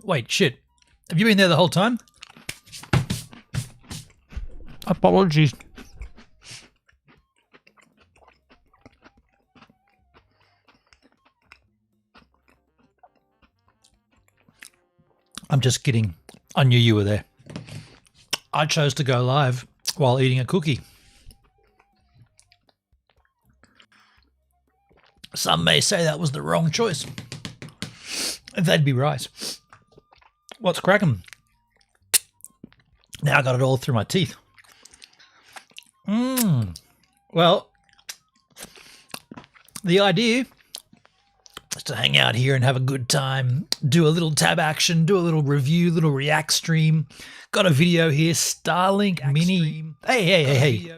Wait, shit. Have you been there the whole time? Apologies. I'm just kidding. I knew you were there. I chose to go live while eating a cookie. Some may say that was the wrong choice. They'd be right. What's cracking? Now I got it all through my teeth. Well, the idea is to hang out here and have a good time, do a little tab action, do a little review, little react stream. Got a video here, Starlink Mini. Hey.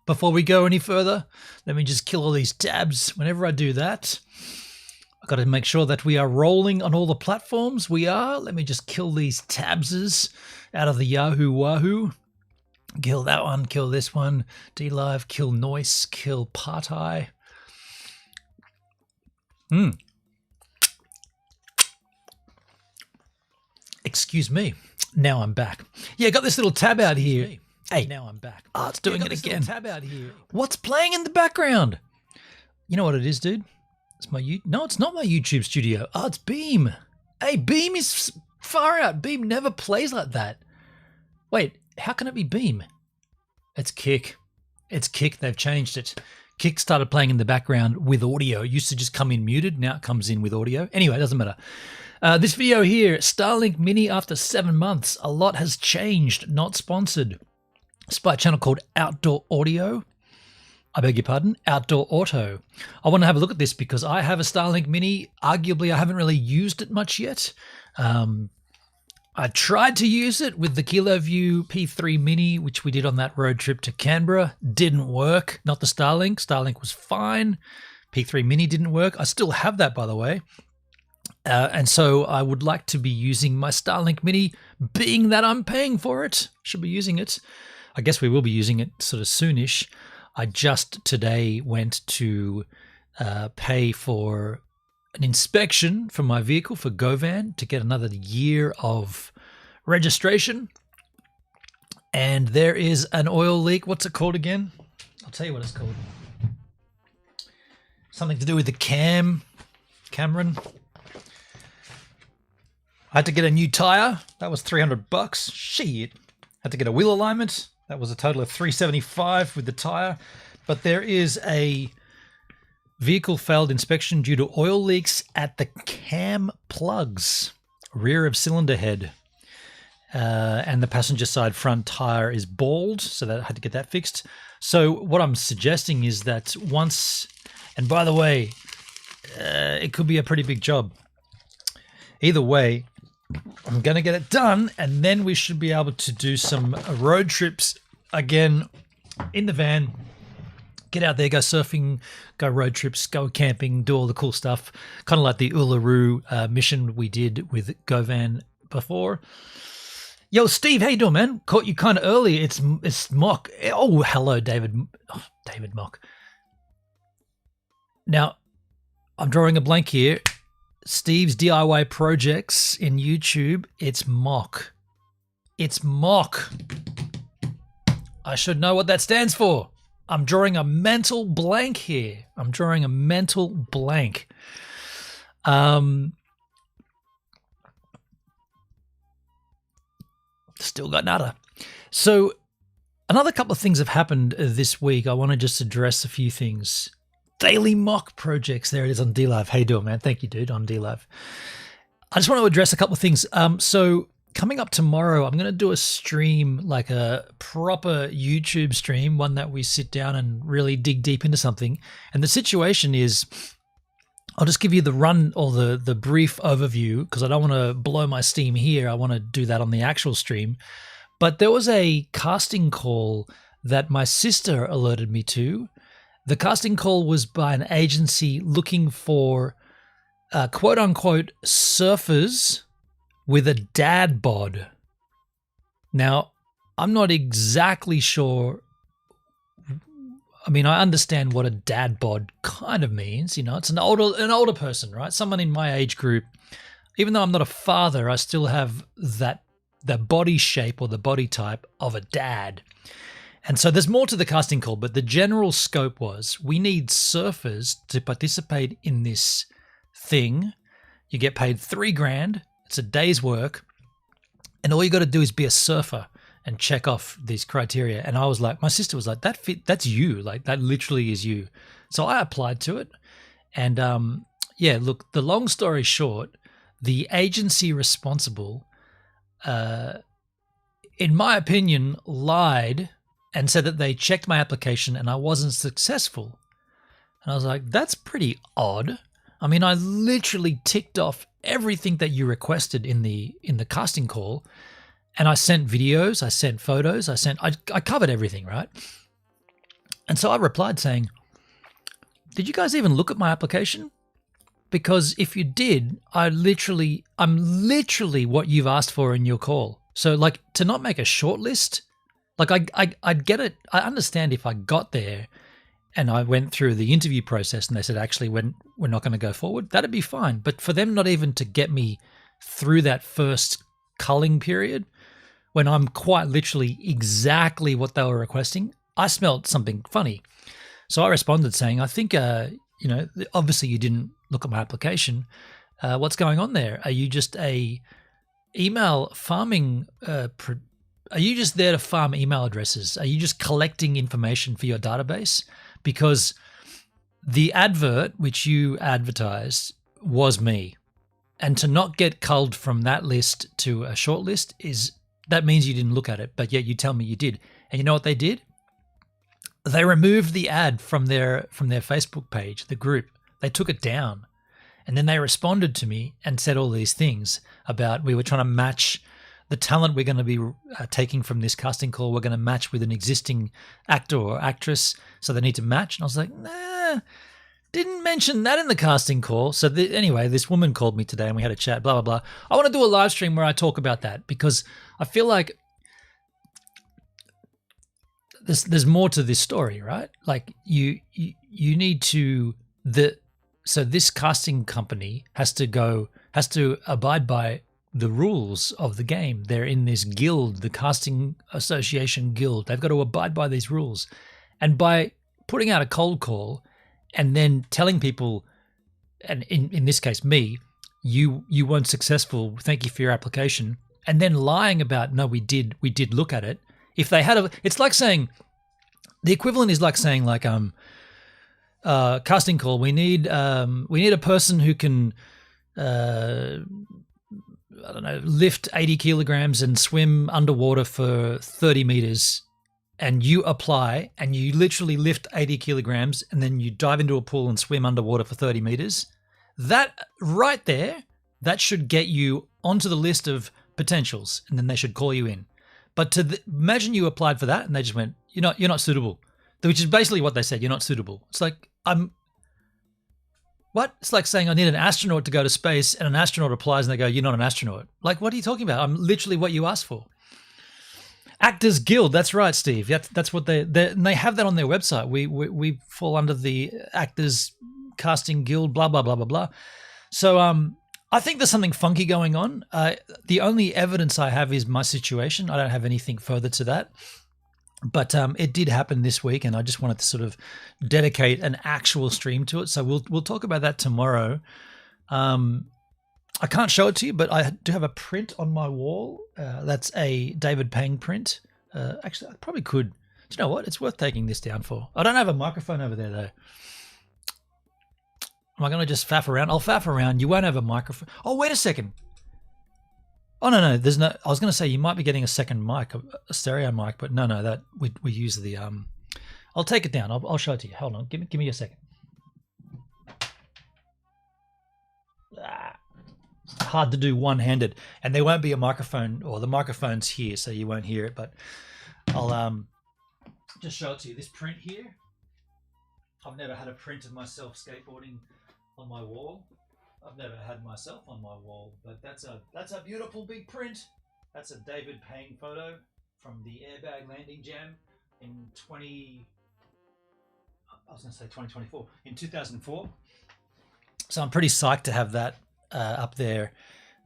Before we go any further, let me just kill all these tabs. Whenever I do that, I've got to make sure that we are rolling on all the platforms. We are. Let me just kill these tabses out of the Yahoo Wahoo. Kill that one, kill this one. DLive, kill Noise, kill Partai. Excuse me. Now I'm back. Yeah, got this little tab out here. Hey, now I'm back. Oh, it's doing it again. Tab out here. What's playing in the background? You know what it is, dude? It's my No, it's not my YouTube studio. Oh, it's Beam. Hey, Beam is far out. Beam never plays like that. Wait, how can it be Beam? It's Kick. It's Kick. They've changed it. Kick started playing in the background with audio. It used to just come in muted. Now it comes in with audio. Anyway, it doesn't matter. This video here, Starlink Mini after 7 months. A lot has changed. Not sponsored. It's by a channel called Outdoor Audio. I beg your pardon, Outdoor Auto. I want to have a look at this because I have a Starlink Mini. Arguably, I haven't really used it much yet. I tried to use it with the KiloView P3 Mini, which we did on that road trip to Canberra. Didn't work. Not the Starlink. Starlink was fine. P3 Mini didn't work. I still have that, by the way. And so I would like to be using my Starlink Mini, being that I'm paying for it. Should be using it. I guess we will be using it sort of soonish. I just today went to pay for an inspection for my vehicle for GoVan to get another year of registration. And there is an oil leak. What's it called again? I'll tell you what it's called. Something to do with the Cameron. I had to get a new tire. That was $300. Shit. Had to get a wheel alignment. That was a total of $375 with the tire. But there is a vehicle failed inspection due to oil leaks at the cam plugs, rear of cylinder head. And the passenger side front tire is bald, so that I had to get that fixed. So what I'm suggesting is that once, and by the way, it could be a pretty big job. Either way, I'm going to get it done, and then we should be able to do some road trips again in the van. Get out there, go surfing, go road trips, go camping, do all the cool stuff. Kind of like the Uluru mission we did with GoVan before. Yo, Steve, how you doing, man? Caught you kind of early. It's Mock. Oh, hello, David. Oh, David Mock. Now, I'm drawing a blank here. Steve's DIY projects in YouTube. It's Mock. It's Mock. I should know what that stands for. I'm drawing a mental blank here. I'm drawing a mental blank. Still got nada. So another couple of things have happened this week. I want to just address a few things. Daily mock projects. There it is on DLive. How you doing, man? Thank you, dude, on DLive. I just want to address a couple of things. So coming up tomorrow, I'm going to do a stream, like a proper YouTube stream, one that we sit down and really dig deep into something. And the situation is, I'll just give you the run or the brief overview because I don't want to blow my steam here. I want to do that on the actual stream. But there was a casting call that my sister alerted me to. The casting call was by an agency looking for quote unquote surfers with a dad bod. Now, I'm not exactly sure. I mean, I understand what a dad bod kind of means. You know, it's an older person, right? Someone in my age group. Even though I'm not a father, I still have the body shape or the body type of a dad. And so there's more to the casting call, but the general scope was we need surfers to participate in this thing. You get paid $3,000. It's a day's work. And all you got to do is be a surfer and check off these criteria. And I was like, my sister was like, that's you. Like, that literally is you. So I applied to it. And yeah, look, the long story short, the agency responsible, in my opinion, lied and said that they checked my application and I wasn't successful. And I was like, that's pretty odd. I mean, I literally ticked off everything that you requested in the casting call, and I sent videos, I sent photos, I covered everything, right? And so I replied saying, did you guys even look at my application? Because if you did, I'm literally what you've asked for in your call. So like, to not make a short list, like I'd get it. I understand if I got there and I went through the interview process and they said, actually, we're not going to go forward, that'd be fine. But for them not even to get me through that first culling period, when I'm quite literally exactly what they were requesting, I smelled something funny. So I responded saying, I think, obviously you didn't look at my application. What's going on there? Are you just a email farming? Are you just there to farm email addresses? Are you just collecting information for your database? Because the advert which you advertised was me. And to not get culled from that list to a short list that means you didn't look at it, but yet you tell me you did. And you know what they did? They removed the ad from their Facebook page, the group. They took it down. And then they responded to me and said all these things about we were trying to match the talent we're going to be taking from this casting call. We're going to match with an existing actor or actress, so they need to match. And I was like, nah, didn't mention that in the casting call. So anyway, this woman called me today and we had a chat, blah, blah, blah. I want to do a live stream where I talk about that because I feel like there's more to this story, right? Like you need to so this casting company has to abide by the rules of the game. They're in this guild, the Casting Association Guild. They've got to abide by these rules. And by putting out a cold call and then telling people, and in this case me, you weren't successful, thank you for your application, and then lying about, no, we did look at it. If they had it's like saying, the equivalent is like saying like casting call, we need a person who can I don't know, lift 80 kilograms and swim underwater for 30 meters, and you apply and you literally lift 80 kilograms and then you dive into a pool and swim underwater for 30 meters. That right there, that should get you onto the list of potentials, and then they should call you in. But imagine you applied for that and they just went, you're not suitable, which is basically what they said. You're not suitable. It's like, what? It's like saying I need an astronaut to go to space, and an astronaut applies and they go, you're not an astronaut. Like, what are you talking about? I'm literally what you asked for. Actors Guild. That's right, Steve. That's what and they have that on their website. We fall under the Actors Casting Guild, blah, blah, blah, blah, blah. So I think there's something funky going on. The only evidence I have is my situation. I don't have anything further to that. But it did happen this week, and I just wanted to sort of dedicate an actual stream to it. So we'll talk about that tomorrow. I can't show it to you, but I do have a print on my wall. That's a David Pang print. Actually, I probably could. Do you know what? It's worth taking this down for. I don't have a microphone over there, though. Am I going to just faff around? I'll faff around. You won't have a microphone. Oh, wait a second. Oh, no, there's no, I was going to say you might be getting a second mic, a stereo mic, but no, that we use the, I'll take it down. I'll show it to you. Hold on. Give me a second. hard to do one-handed, and there won't be a microphone, or the microphone's here, so you won't hear it. But I'll just show it to you. This print here, I've never had a print of myself skateboarding on my wall. I've never had myself on my wall, but that's a beautiful big print. That's a David Payne photo from the Airbag Landing Jam in 2024, in 2004. So I'm pretty psyched to have that up there.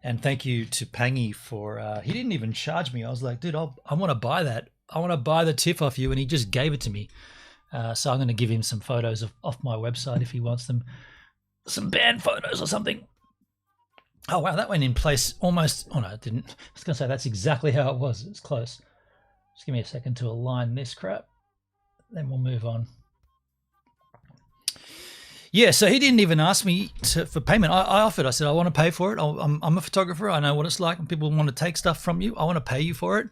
And thank you to Pangy for, he didn't even charge me. I was like, dude, I want to buy that. I want to buy the TIFF off you. And he just gave it to me. So I'm going to give him some photos off my website if he wants them. Some band photos or something. Oh, wow, that went in place almost. Oh, no, it didn't. I was going to say that's exactly how it was. It's close. Just give me a second to align this crap. Then we'll move on. Yeah, so he didn't even ask me for payment. I offered. I said, I want to pay for it. I'm a photographer. I know what it's like when people want to take stuff from you. I want to pay you for it.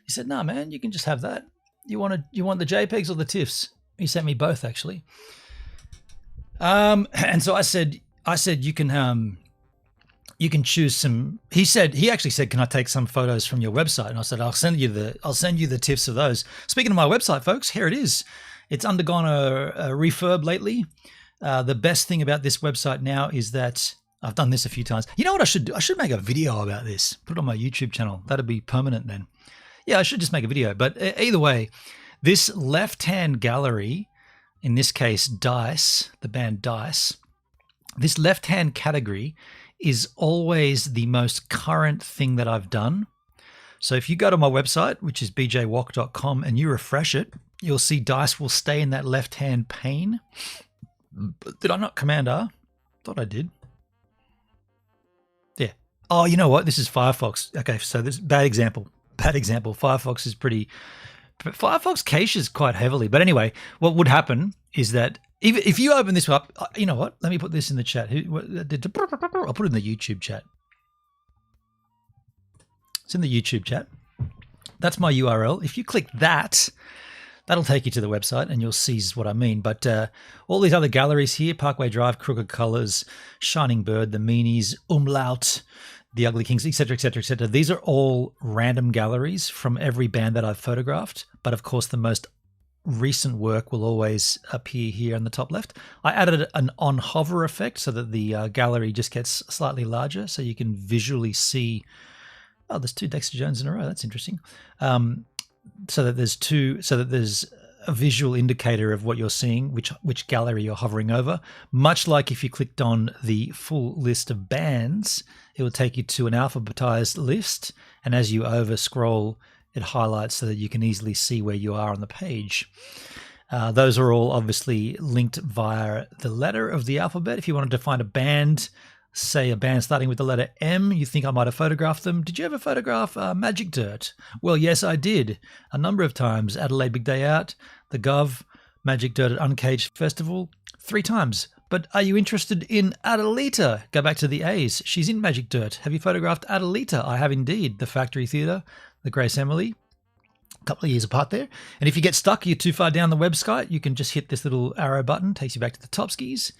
He said, no, man, you can just have that. You want the JPEGs or the TIFFs? He sent me both, actually. And so I said you can choose some. He actually said, can I take some photos from your website? And I said, I'll send you the TIFFs of those. Speaking of my website, folks, here it is. It's undergone a refurb lately. The best thing about this website now is that I've done this a few times. You know what I should do? I should make a video about this. Put it on my YouTube channel. That'd be permanent then. Yeah, I should just make a video. But either way, this left-hand gallery, in this case, Dice, the band Dice, this left-hand category is always the most current thing that I've done. So if you go to my website, which is bjwalk.com, and you refresh it, you'll see Dice will stay in that left-hand pane. Did I not Command R? Thought I did. Yeah. Oh, you know what? This is Firefox. Okay, so this bad example. Firefox is pretty. Firefox caches quite heavily. But anyway, what would happen is that if you open this up, you know what? Let me put this in the chat. I'll put it in the YouTube chat. It's in the YouTube chat. That's my URL. If you click that, that'll take you to the website and you'll see what I mean. But all these other galleries here, Parkway Drive, Crooked Colors, Shining Bird, The Meanies, Umlaut, The Ugly Kings, etc., etc., etc. These are all random galleries from every band that I've photographed. But of course, the most recent work will always appear here in the top left. I added an on hover effect so that the gallery just gets slightly larger so you can visually see. Oh, there's 2 Dexter Jones in a row. That's interesting. So that there's a visual indicator of what you're seeing, which gallery you're hovering over. Much like if you clicked on the full list of bands, it will take you to an alphabetized list, and as you over scroll, it highlights so that you can easily see where you are on the page. Those are all obviously linked via the letter of the alphabet. If you wanted to find a band, say a band starting with the letter M, you think I might have photographed them. Did you ever photograph Magic Dirt? Well, yes, I did. A number of times. Adelaide Big Day Out, The Gov, Magic Dirt at Uncaged Festival, 3 times. But are you interested in Adelita? Go back to the A's. She's in Magic Dirt. Have you photographed Adelita? I have indeed. The Factory Theatre, the Grace Emily. A couple of years apart there. And if you get stuck, you're too far down the website, you can just hit this little arrow button, takes you back to the top skis.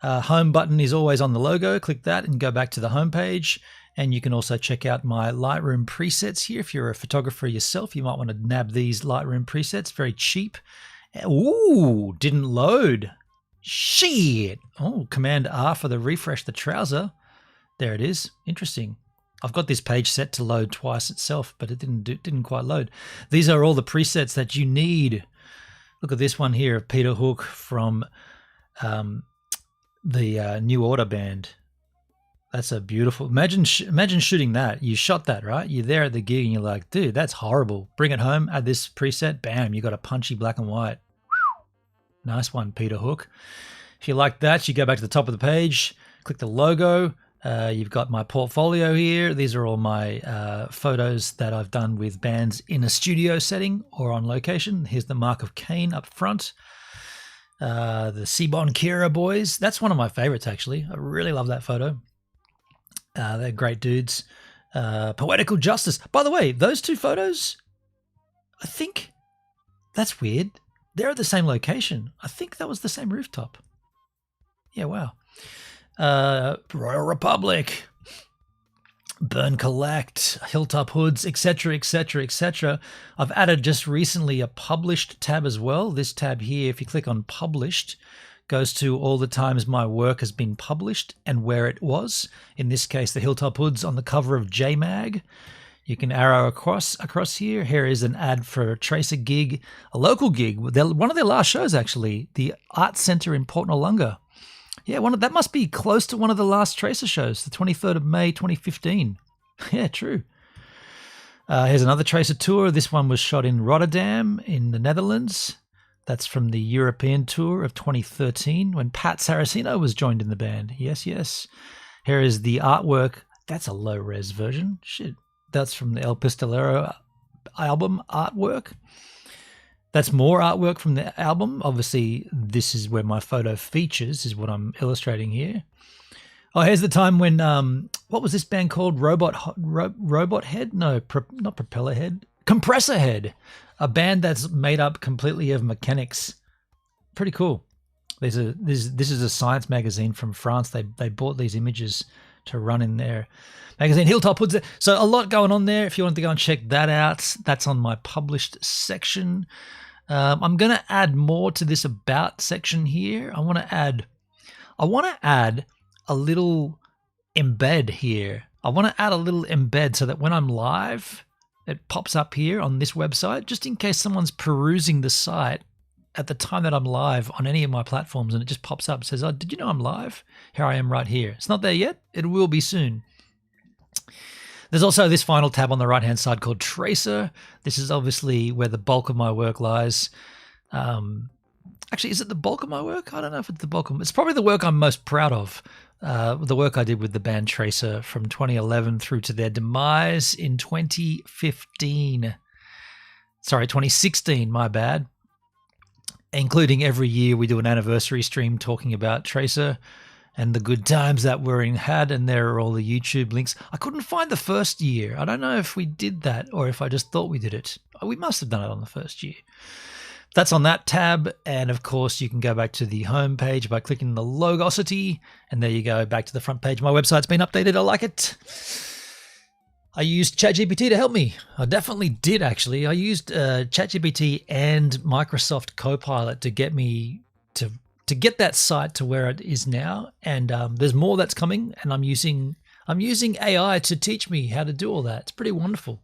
Home button is always on the logo. Click that and go back to the home page. And you can also check out my Lightroom presets here. If you're a photographer yourself, you might want to nab these Lightroom presets. Very cheap. Ooh, didn't load. Shit. Oh, Command R for the refresh the trouser. There it is. Interesting. I've got this page set to load twice itself, but it didn't quite load. These are all the presets that you need. Look at this one here of Peter Hook from the New Order band. That's a beautiful. Imagine shooting that. You shot that, right? You're there at the gig and you're like, dude, that's horrible. Bring it home. Add this preset. Bam, you got a punchy black and white. Nice one, Peter Hook. If you like that, you go back to the top of the page. Click the logo. You've got my portfolio here. These are all my photos that I've done with bands in a studio setting or on location. Here's the Mark of Cain up front. The Seabon Kira boys. That's one of my favorites, actually. I really love that photo. They're great dudes. Poetical Justice. By the way, those 2 photos, I think that's weird. They're at the same location. I think that was the same rooftop. Yeah, wow. Royal Republic. Burn Collect, Hilltop Hoods, etc., etc., etc. I've added just recently a published tab as well. This tab here, if you click on published, goes to all the times my work has been published and where it was. In this case, the Hilltop Hoods on the cover of JMag. You can arrow across here. Here is an ad for a Tracer gig, a local gig. One of their last shows, actually, the Art Centre in Port Noarlunga. Yeah, that must be close to one of the last Tracer shows, the 23rd of May, 2015. Yeah, true. Here's another Tracer tour. This one was shot in Rotterdam in the Netherlands. That's from the European tour of 2013 when Pat Saraceno was joined in the band. Yes, yes. Here is the artwork. That's a low-res version. Shit. That's from the El Pistolero album artwork. That's more artwork from the album. Obviously, this is where my photo features, is what I'm illustrating here. Oh, here's the time when, what was this band called? Robot Head? No, not Propeller Head. Compressor Head. A band that's made up completely of mechanics. Pretty cool. This is a science magazine from France. They bought these images to run in their magazine. Hilltop Hoods. So a lot going on there. If you want to go and check that out, that's on my published section. I'm going to add more to this about section here. I want to add a little embed here. I want to add a little embed so that when I'm live, it pops up here on this website, just in case someone's perusing the site at the time that I'm live on any of my platforms, and it just pops up and says, oh, did you know I'm live? Here I am right here. It's not there yet. It will be soon. There's also this final tab on the right-hand side called Tracer. This is obviously where the bulk of my work lies. Actually, is it the bulk of my work? I don't know if it's the bulk of it's probably the work I'm most proud of. The work I did with the band Tracer from 2011 through to their demise in 2015. Sorry, 2016, my bad. Including every year we do an anniversary stream talking about Tracer and the good times that we had, and there are all the YouTube links. I couldn't find the first year. I don't know if we did that or if I just thought we did it. We must have done it on the first year. That's on that tab, and of course you can go back to the home page by clicking the Logosity, and there you go, back to the front page. My website's been updated. I like it. I used ChatGPT to help me. I definitely did, actually. I used ChatGPT and Microsoft Copilot to get me to get that site to where it is now. And there's more that's coming, and I'm using AI to teach me how to do all that. It's pretty wonderful.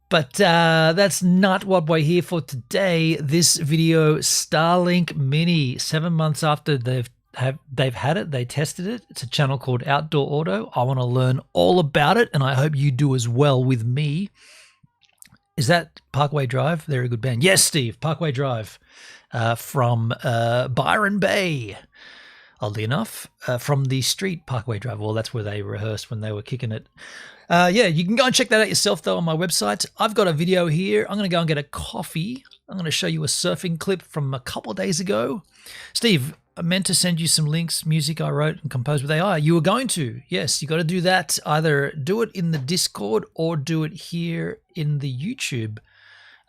But that's not what we're here for today. This video, Starlink Mini, 7 months after they've had it, they tested it. It's a channel called Outdoor Auto. I want to learn all about it, and I hope you do as well with me. Is that Parkway Drive? They're a good band. Yes, Steve, Parkway Drive from Byron Bay. Oddly enough, from the street Parkway Drive. Well, that's where they rehearsed when they were kicking it. Yeah, you can go and check that out yourself, though, on my website. I've got a video here. I'm going to go and get a coffee. I'm going to show you a surfing clip from a couple of days ago. Steve, I meant to send you some links, music I wrote and composed with AI. You were going to. Yes, you got to do that. Either do it in the Discord or do it here in the YouTube.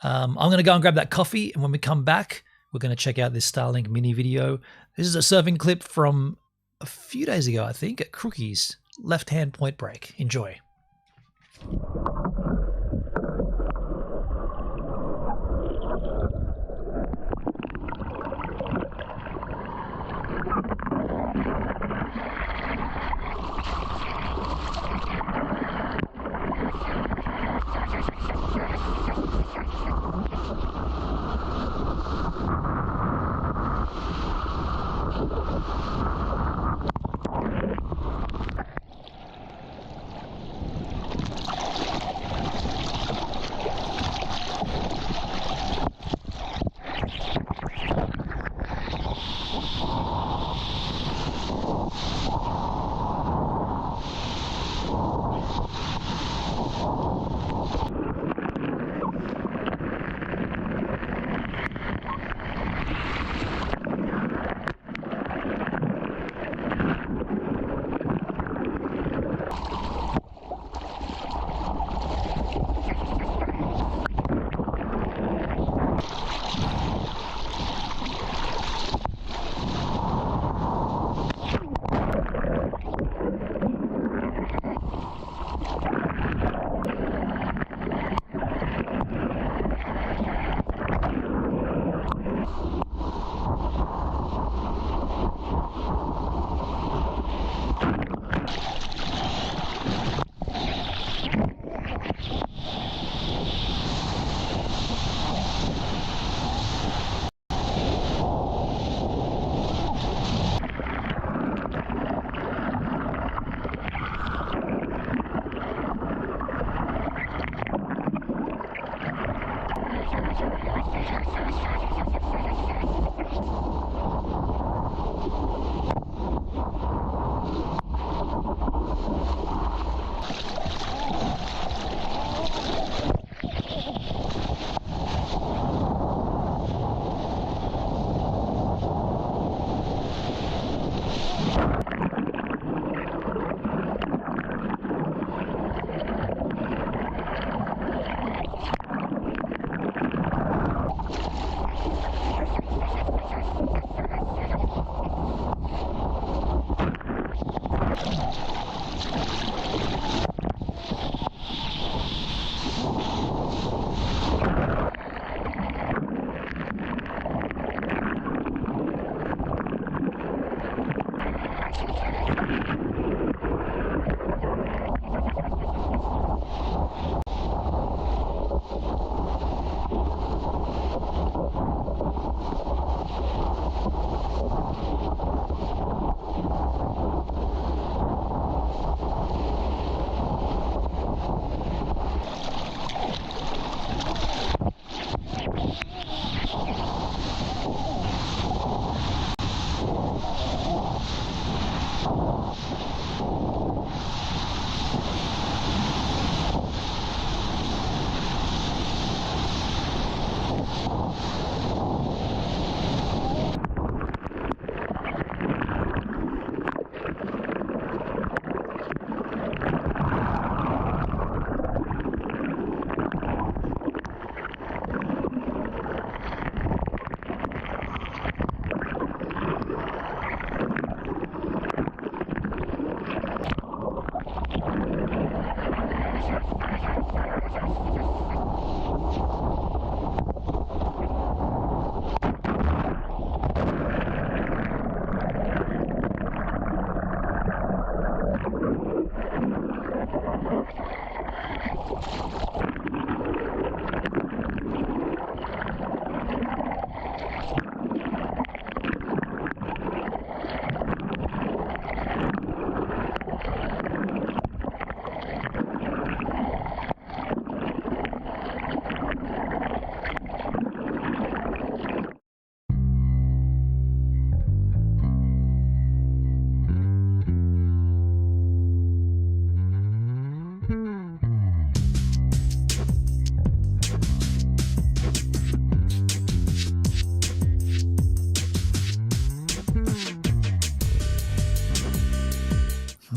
I'm going to go and grab that coffee, and when we come back, we're going to check out this Starlink Mini video. This is a surfing clip from a few days ago, I think, at Crookie's left-hand point break. Enjoy.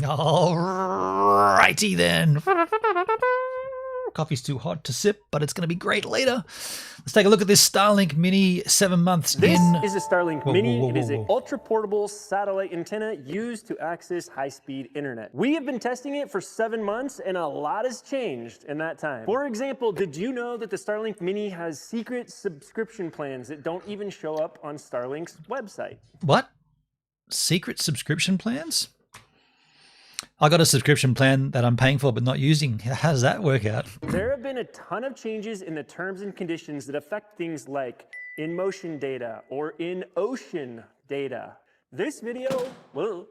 All righty then. Coffee's too hot to sip, but it's going to be great later. Let's take a look at this Starlink Mini 7 months in. This is a Starlink Mini. It is an ultra-portable satellite antenna used to access high-speed internet. We have been testing it for 7 months, and a lot has changed in that time. For example, did you know that the Starlink Mini has secret subscription plans that don't even show up on Starlink's website? What? Secret subscription plans? I got a subscription plan that I'm paying for but not using. How does that work out? There have been a ton of changes in the terms and conditions that affect things like in-motion data or in-ocean data. This video will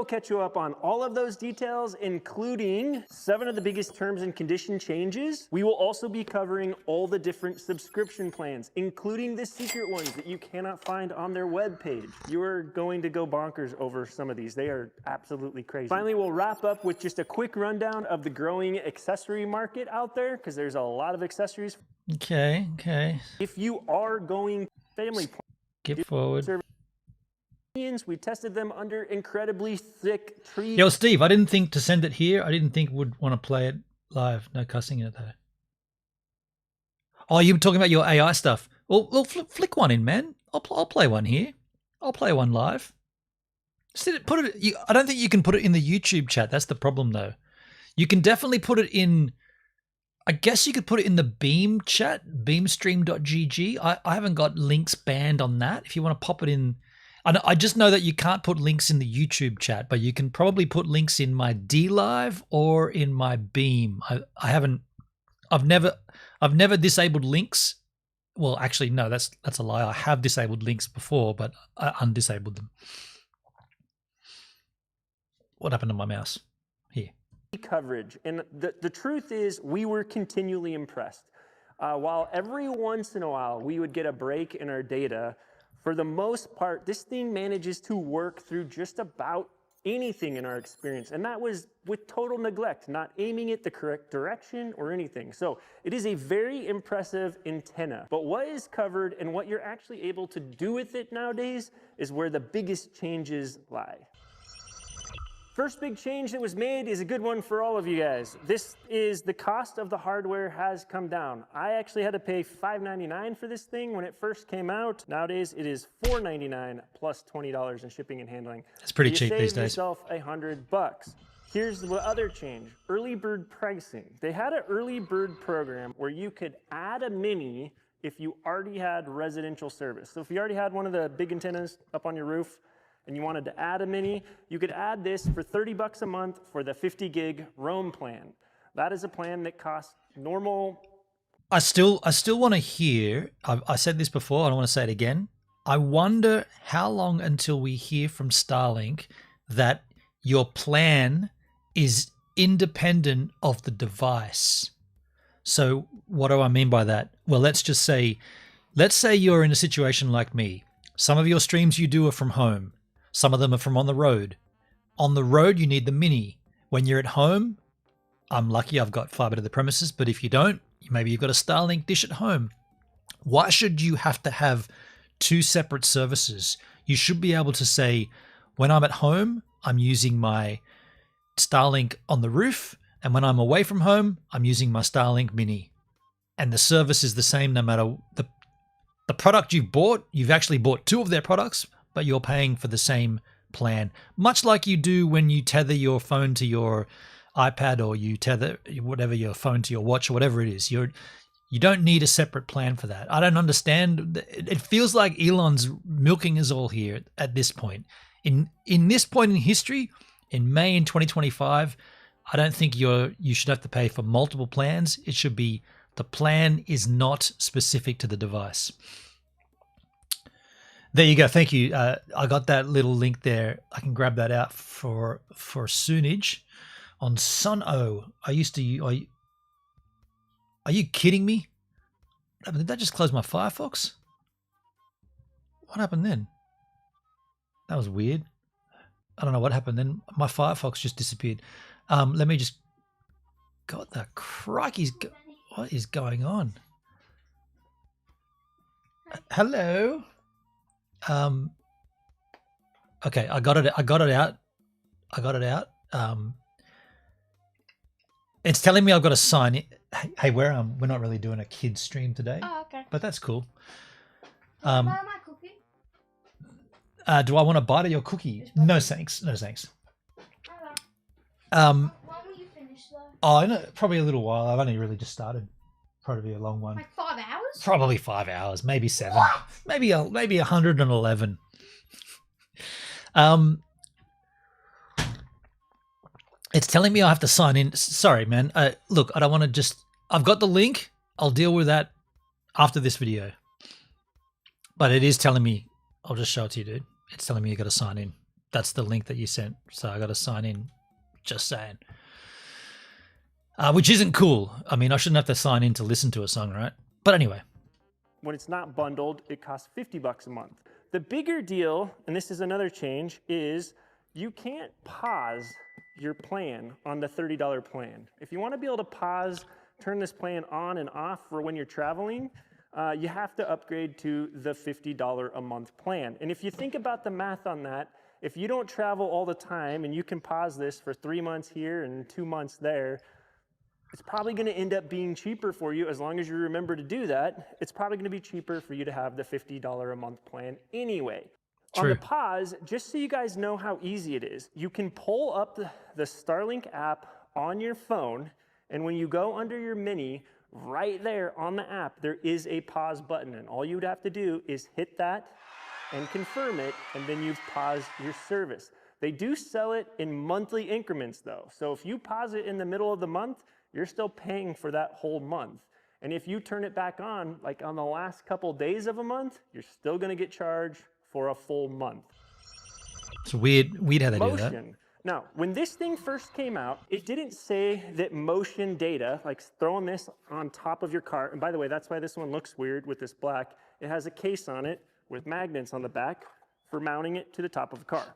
catch you up on all of those details, including 7 of the biggest terms and condition changes. We will also be covering all the different subscription plans, including the secret ones that you cannot find on their webpage. You are going to go bonkers over some of these. They are absolutely crazy. Finally, we'll wrap up with just a quick rundown of the growing accessory market out there, because there's a lot of accessories. Okay. If you are going family, Skip forward. We tested them under incredibly thick trees. Yo, Steve, I didn't think to send it here. I didn't think would want to play it live. No cussing in it though. Oh, you were talking about your AI stuff. Well, flick one in, man. I'll play one here. I'll play one live. Put it. I don't think you can put it in the YouTube chat. That's the problem, though. You can definitely put it in. I guess you could put it in the Beam chat, beamstream.gg. I haven't got links banned on that. If you want to pop it in. I just know that you can't put links in the YouTube chat, but you can probably put links in my DLive or in my Beam. I've never disabled links. Well, actually, no, that's a lie. I have disabled links before, but I undisabled them. What happened to my mouse? Here. Coverage. And the truth is, we were continually impressed. While every once in a while we would get a break in our data, for the most part, this thing manages to work through just about anything in our experience. And that was with total neglect, not aiming it the correct direction or anything. So it is a very impressive antenna. But what is covered and what you're actually able to do with it nowadays is where the biggest changes lie. First big change that was made is a good one for all of you guys. This is the cost of the hardware has come down. I actually had to pay $5.99 for this thing when it first came out. Nowadays it is $4.99 plus $20 in shipping and handling. It's pretty cheap these days. You save yourself $100. Here's the other change, early bird pricing. They had an early bird program where you could add a Mini if you already had residential service. So if you already had one of the big antennas up on your roof, and you wanted to add a Mini, you could add this for $30 a month for the 50 gig roam plan. That is a plan that costs normal. I still want to hear, I said this before, I don't want to say it again. I wonder how long until we hear from Starlink that your plan is independent of the device. So what do I mean by that? Well, let's say you're in a situation like me. Some of your streams you do are from home. Some of them are from on the road. On the road, you need the Mini. When you're at home, I'm lucky I've got fiber to the premises, but if you don't, maybe you've got a Starlink dish at home. Why should you have to have 2 separate services? You should be able to say, when I'm at home, I'm using my Starlink on the roof, and when I'm away from home, I'm using my Starlink Mini. And the service is the same no matter the product you've bought. You've actually bought 2 of their products, but you're paying for the same plan, much like you do when you tether your phone to your iPad or you tether whatever your phone to your watch or whatever it is. You don't need a separate plan for that. I don't understand. It feels like Elon's milking us all here at this point. In this point in history, in May in 2025, I don't think you should have to pay for multiple plans. It should be the plan is not specific to the device. There you go. Thank you. I got that little link there. I can grab that out for soonage on Suno. Are you kidding me? Did that just close my Firefox? What happened then? That was weird. I don't know what happened then. My Firefox just disappeared. Let me just... God, the crikey's... What is going on? Hello? Okay, I got it. I got it out. It's telling me I've got to sign in. Hey, we're not really doing a kids stream today. Oh, okay. But that's cool. Can I buy my cookie? Do I want to bite of your cookie? No thanks. No thanks. When will you finish though? Oh, no, probably a little while. I've only really just started. Probably a long one. Like 5 hours? Probably 5 hours, maybe 7. What? Maybe 111. It's telling me I have to sign in. Sorry, man. Look, I don't want to just. I've got the link. I'll deal with that after this video. But it is telling me. I'll just show it to you, dude. It's telling me you got to sign in. That's the link that you sent. So I got to sign in. Just saying. Which isn't cool. I mean, I shouldn't have to sign in to listen to a song, right? But anyway. When it's not bundled, it costs $50 a month. The bigger deal, and this is another change, is you can't pause your plan on the $30 plan. If you want to be able to pause, turn this plan on and off for when you're traveling, you have to upgrade to the $50 a month plan. And if you think about the math on that, if you don't travel all the time and you can pause this for 3 months here and 2 months there, it's probably going to end up being cheaper for you as long as you remember to do that. It's probably going to be cheaper for you to have the $50 a month plan anyway. True. On the pause, just so you guys know how easy it is, you can pull up the Starlink app on your phone, and when you go under your Mini, right there on the app, there is a pause button, and all you would have to do is hit that and confirm it, and then you've paused your service. They do sell it in monthly increments, though. So if you pause it in the middle of the month, you're still paying for that whole month. And if you turn it back on, like on the last couple days of a month, you're still going to get charged for a full month. It's weird how they do that. Now, when this thing first came out, it didn't say that motion data, like throwing this on top of your car, and by the way, that's why this one looks weird with this black. It has a case on it with magnets on the back for mounting it to the top of the car.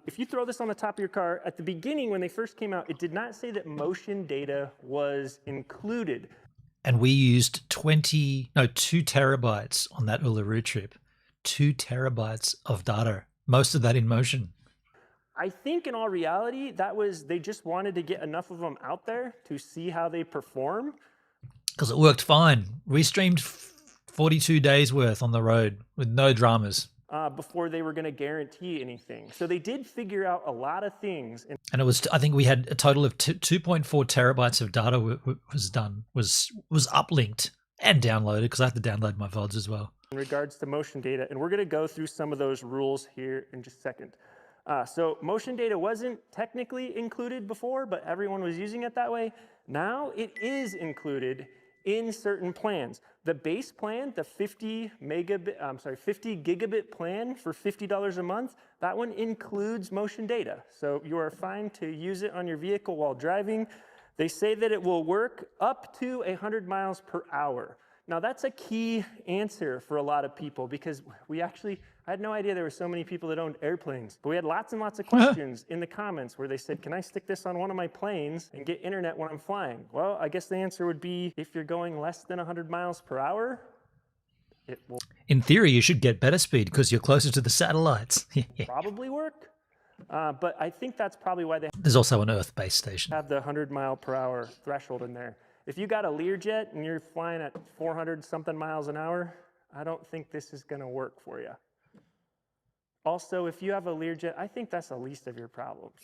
If you throw this on the top of your car, at the beginning when they first came out, it did not say that motion data was included. And we used 2 terabytes on that Uluru trip. 2 terabytes of data, most of that in motion. I think in all reality, they just wanted to get enough of them out there to see how they perform. Because it worked fine. We streamed 42 days worth on the road with no dramas. Before they were going to guarantee anything. So they did figure out a lot of things. And it was, I think we had a total of 2.4 terabytes of data was uplinked and downloaded, because I have to download my VODs as well. In regards to motion data, and we're going to go through some of those rules here in just a second. So motion data wasn't technically included before, but everyone was using it that way. Now it is included in certain plans. The base plan, the 50 gigabit plan for $50 a month, that one includes motion data. So you are fine to use it on your vehicle while driving. They say that it will work up to 100 miles per hour. Now that's a key answer for a lot of people, because I had no idea there were so many people that owned airplanes. But we had lots and lots of questions in the comments where they said, can I stick this on one of my planes and get internet when I'm flying? Well, I guess the answer would be, if you're going less than 100 miles per hour, it will in theory, you should get better speed because you're closer to the satellites. probably work. But I think that's probably why There's also an Earth-based station. have the 100 mile per hour threshold in there. If you got a Learjet and you're flying at 400 something miles an hour, I don't think this is going to work for you. Also, if you have a Learjet, I think that's the least of your problems.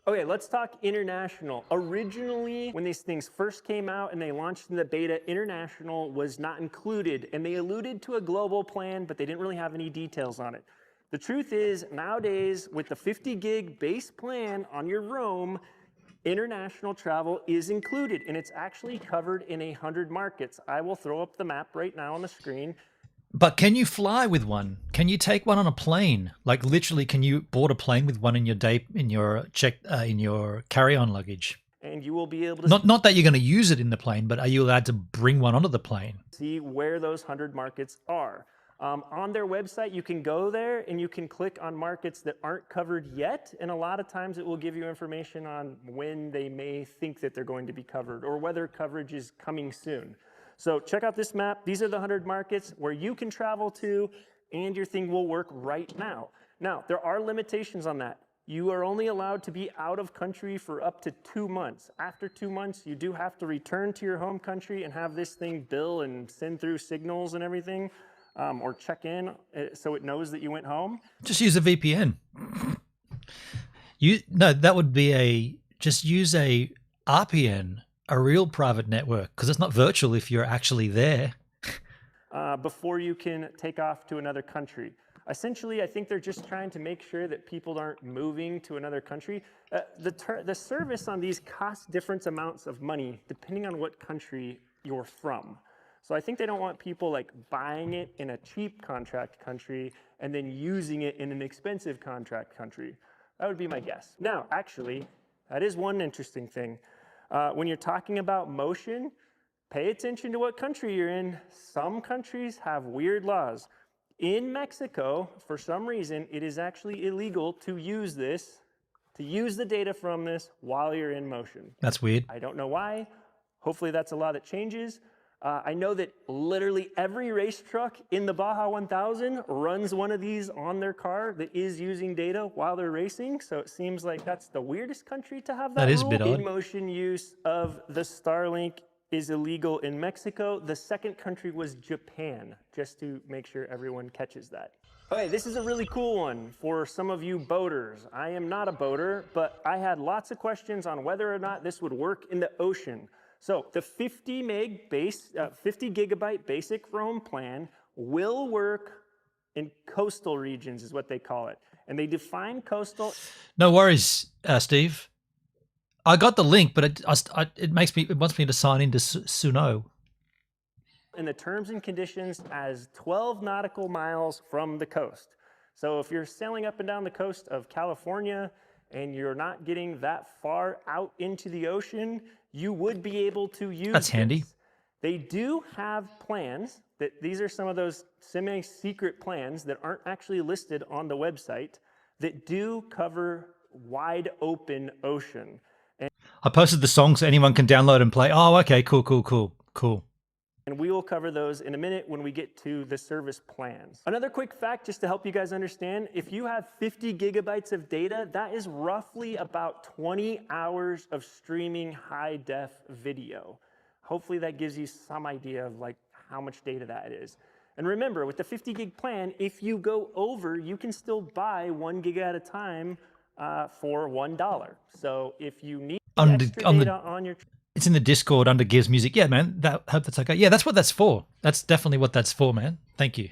Okay, let's talk international. Originally, when these things first came out and they launched in the beta, international was not included, and they alluded to a global plan, but they didn't really have any details on it. The truth is, nowadays, with the 50 gig base plan on your Roam, international travel is included, and it's actually covered in 100 markets. I will throw up the map right now on the screen. But can you fly with one? Can you take one on a plane? Like literally, can you board a plane with one in your carry-on luggage? And you will be able to not that you're going to use it in the plane, but are you allowed to bring one onto the plane? see where those 100 markets are. On their website, you can go there and you can click on markets that aren't covered yet, and a lot of times it will give you information on when they may think that they're going to be covered or whether coverage is coming soon. So check out this map. These are the 100 markets where you can travel to, and your thing will work right now. Now, there are limitations on that. You are only allowed to be out of country for up to 2 months. After 2 months, you do have to return to your home country and have this thing bill and send through signals and everything, or check in so it knows that you went home. Just use a VPN. That would be just use a RPN, a real private network, because it's not virtual if you're actually there. Before you can take off to another country. Essentially, I think they're just trying to make sure that people aren't moving to another country. The service on these costs different amounts of money depending on what country you're from. So I think they don't want people like buying it in a cheap contract country and then using it in an expensive contract country. That would be my guess. Now, actually, that is one interesting thing. When you're talking about motion, pay attention to what country you're in. Some countries have weird laws. In Mexico, for some reason, it is actually illegal to use the data from this while you're in motion. That's weird. I don't know why. Hopefully that's a law that changes. I know that literally every race truck in the Baja 1000 runs one of these on their car that is using data while they're racing. So it seems like that's the weirdest country to have that That is a rule. bit odd. In-motion use of the Starlink is illegal in Mexico. The second country was Japan, just to make sure everyone catches that. Okay, this is a really cool one for some of you boaters. I am not a boater, but I had lots of questions on whether or not this would work in the ocean. So the 50 gigabyte basic roam plan will work in coastal regions, is what they call it. And they define coastal. No worries, Steve. I got the link, but it wants me to sign into Suno. In the terms and conditions as 12 nautical miles from the coast. So if you're sailing up and down the coast of California and you're not getting that far out into the ocean, you would be able to use That's handy. this. They do have plans these are some of those semi-secret plans that aren't actually listed on the website that do cover wide open ocean. I posted the song so anyone can download and play. Oh, okay, cool. And we will cover those in a minute when we get to the service plans. Another quick fact, just to help you guys understand, if you have 50 gigabytes of data, that is roughly about 20 hours of streaming high-def video. Hopefully that gives you some idea of like how much data that is. And remember, with the 50 gig plan, if you go over, you can still buy 1 gig at a time for $1. So if you need it's in the Discord under Gives Music. Yeah, man. Hope that's okay. Yeah, that's what that's for. That's definitely what that's for, man. Thank you.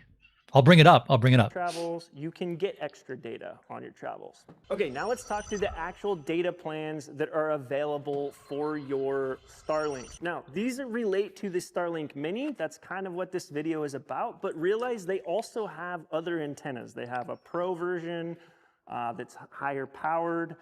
I'll bring it up. Travels, you can get extra data on your travels. Okay, now let's talk through the actual data plans that are available for your Starlink. Now, these relate to the Starlink Mini. That's kind of what this video is about, but realize they also have other antennas. They have a Pro version that's higher powered.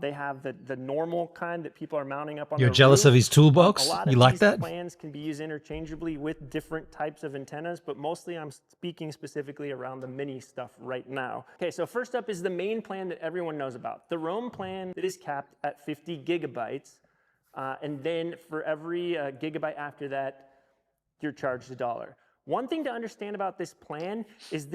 They have the normal kind that people are mounting up on You're their jealous roof. of his toolbox? A lot of You like these that? plans can be used interchangeably with different types of antennas, but mostly I'm speaking specifically around the mini stuff right now. Okay, so first up is the main plan that everyone knows about. The Roam plan that is capped at 50 gigabytes. And then for every gigabyte after that, you're charged $1. One thing to understand about this plan is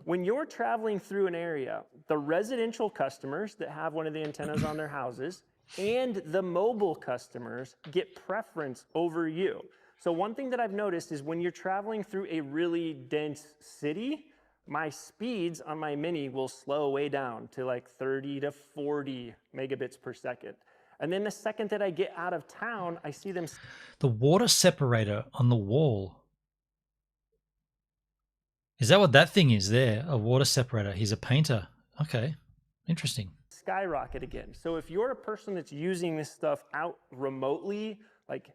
when you're traveling through an area, the residential customers that have one of the antennas on their houses and the mobile customers get preference over you. So one thing that I've noticed is when you're traveling through a really dense city, my speeds on my Mini will slow way down to like 30 to 40 megabits per second. And then the second that I get out of town, I see them. The water separator on the wall. Is that what that thing is there? A water separator. He's a painter. Okay. Interesting. Skyrocket again. So if you're a person that's using this stuff out remotely, like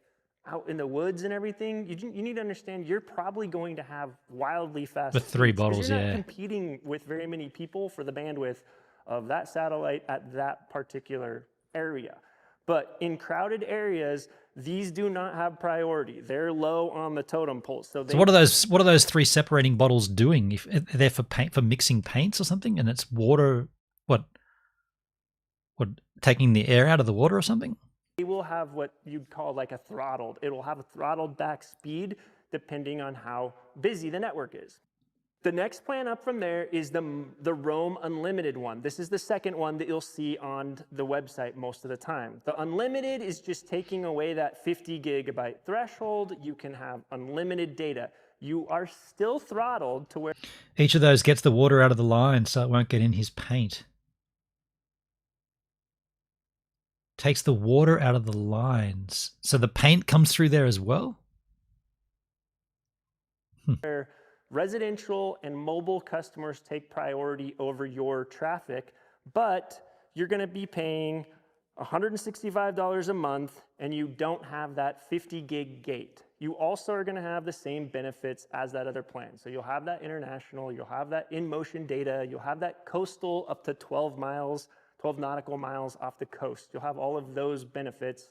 out in the woods and everything, you need to understand you're probably going to have wildly fast With 3 speeds, 'cause bottles, you're not yeah. competing with very many people for the bandwidth of that satellite at that particular area. But in crowded areas, these do not have priority. They're low on the totem pole. So what are those 3 separating bottles doing? If they're for mixing paints or something, and it's water, what taking the air out of the water or something? They will have what you'd call like it will have a throttled back speed depending on how busy the network is. The next plan up from there is the Roam Unlimited one. This is the second one that you'll see on the website most of the time. The Unlimited is just taking away that 50 gigabyte threshold. You can have unlimited data. You are still throttled to where Each of those gets the water out of the line so it won't get in his paint. Takes the water out of the lines. So the paint comes through there as well? where residential and mobile customers take priority over your traffic, but you're going to be paying $165 a month and you don't have that 50 gig gate. You also are going to have the same benefits as that other plan. So you'll have that international, you'll have that in-motion data, you'll have that coastal up to 12 nautical miles off the coast. You'll have all of those benefits.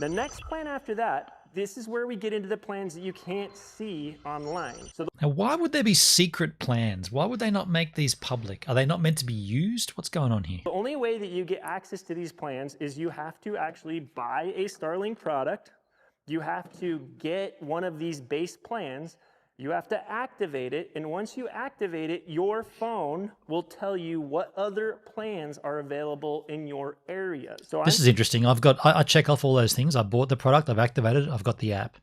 The next plan after that, this is where we get into the plans that you can't see online. So Now, why would there be secret plans? Why would they not make these public? Are they not meant to be used? What's going on here? the only way that you get access to these plans is you have to actually buy a Starlink product. You have to get one of these base plans. You have to activate it, and once you activate it, your phone will tell you what other plans are available in your area. So This is interesting. I check off all those things. I bought the product, I've activated it, I've got the app.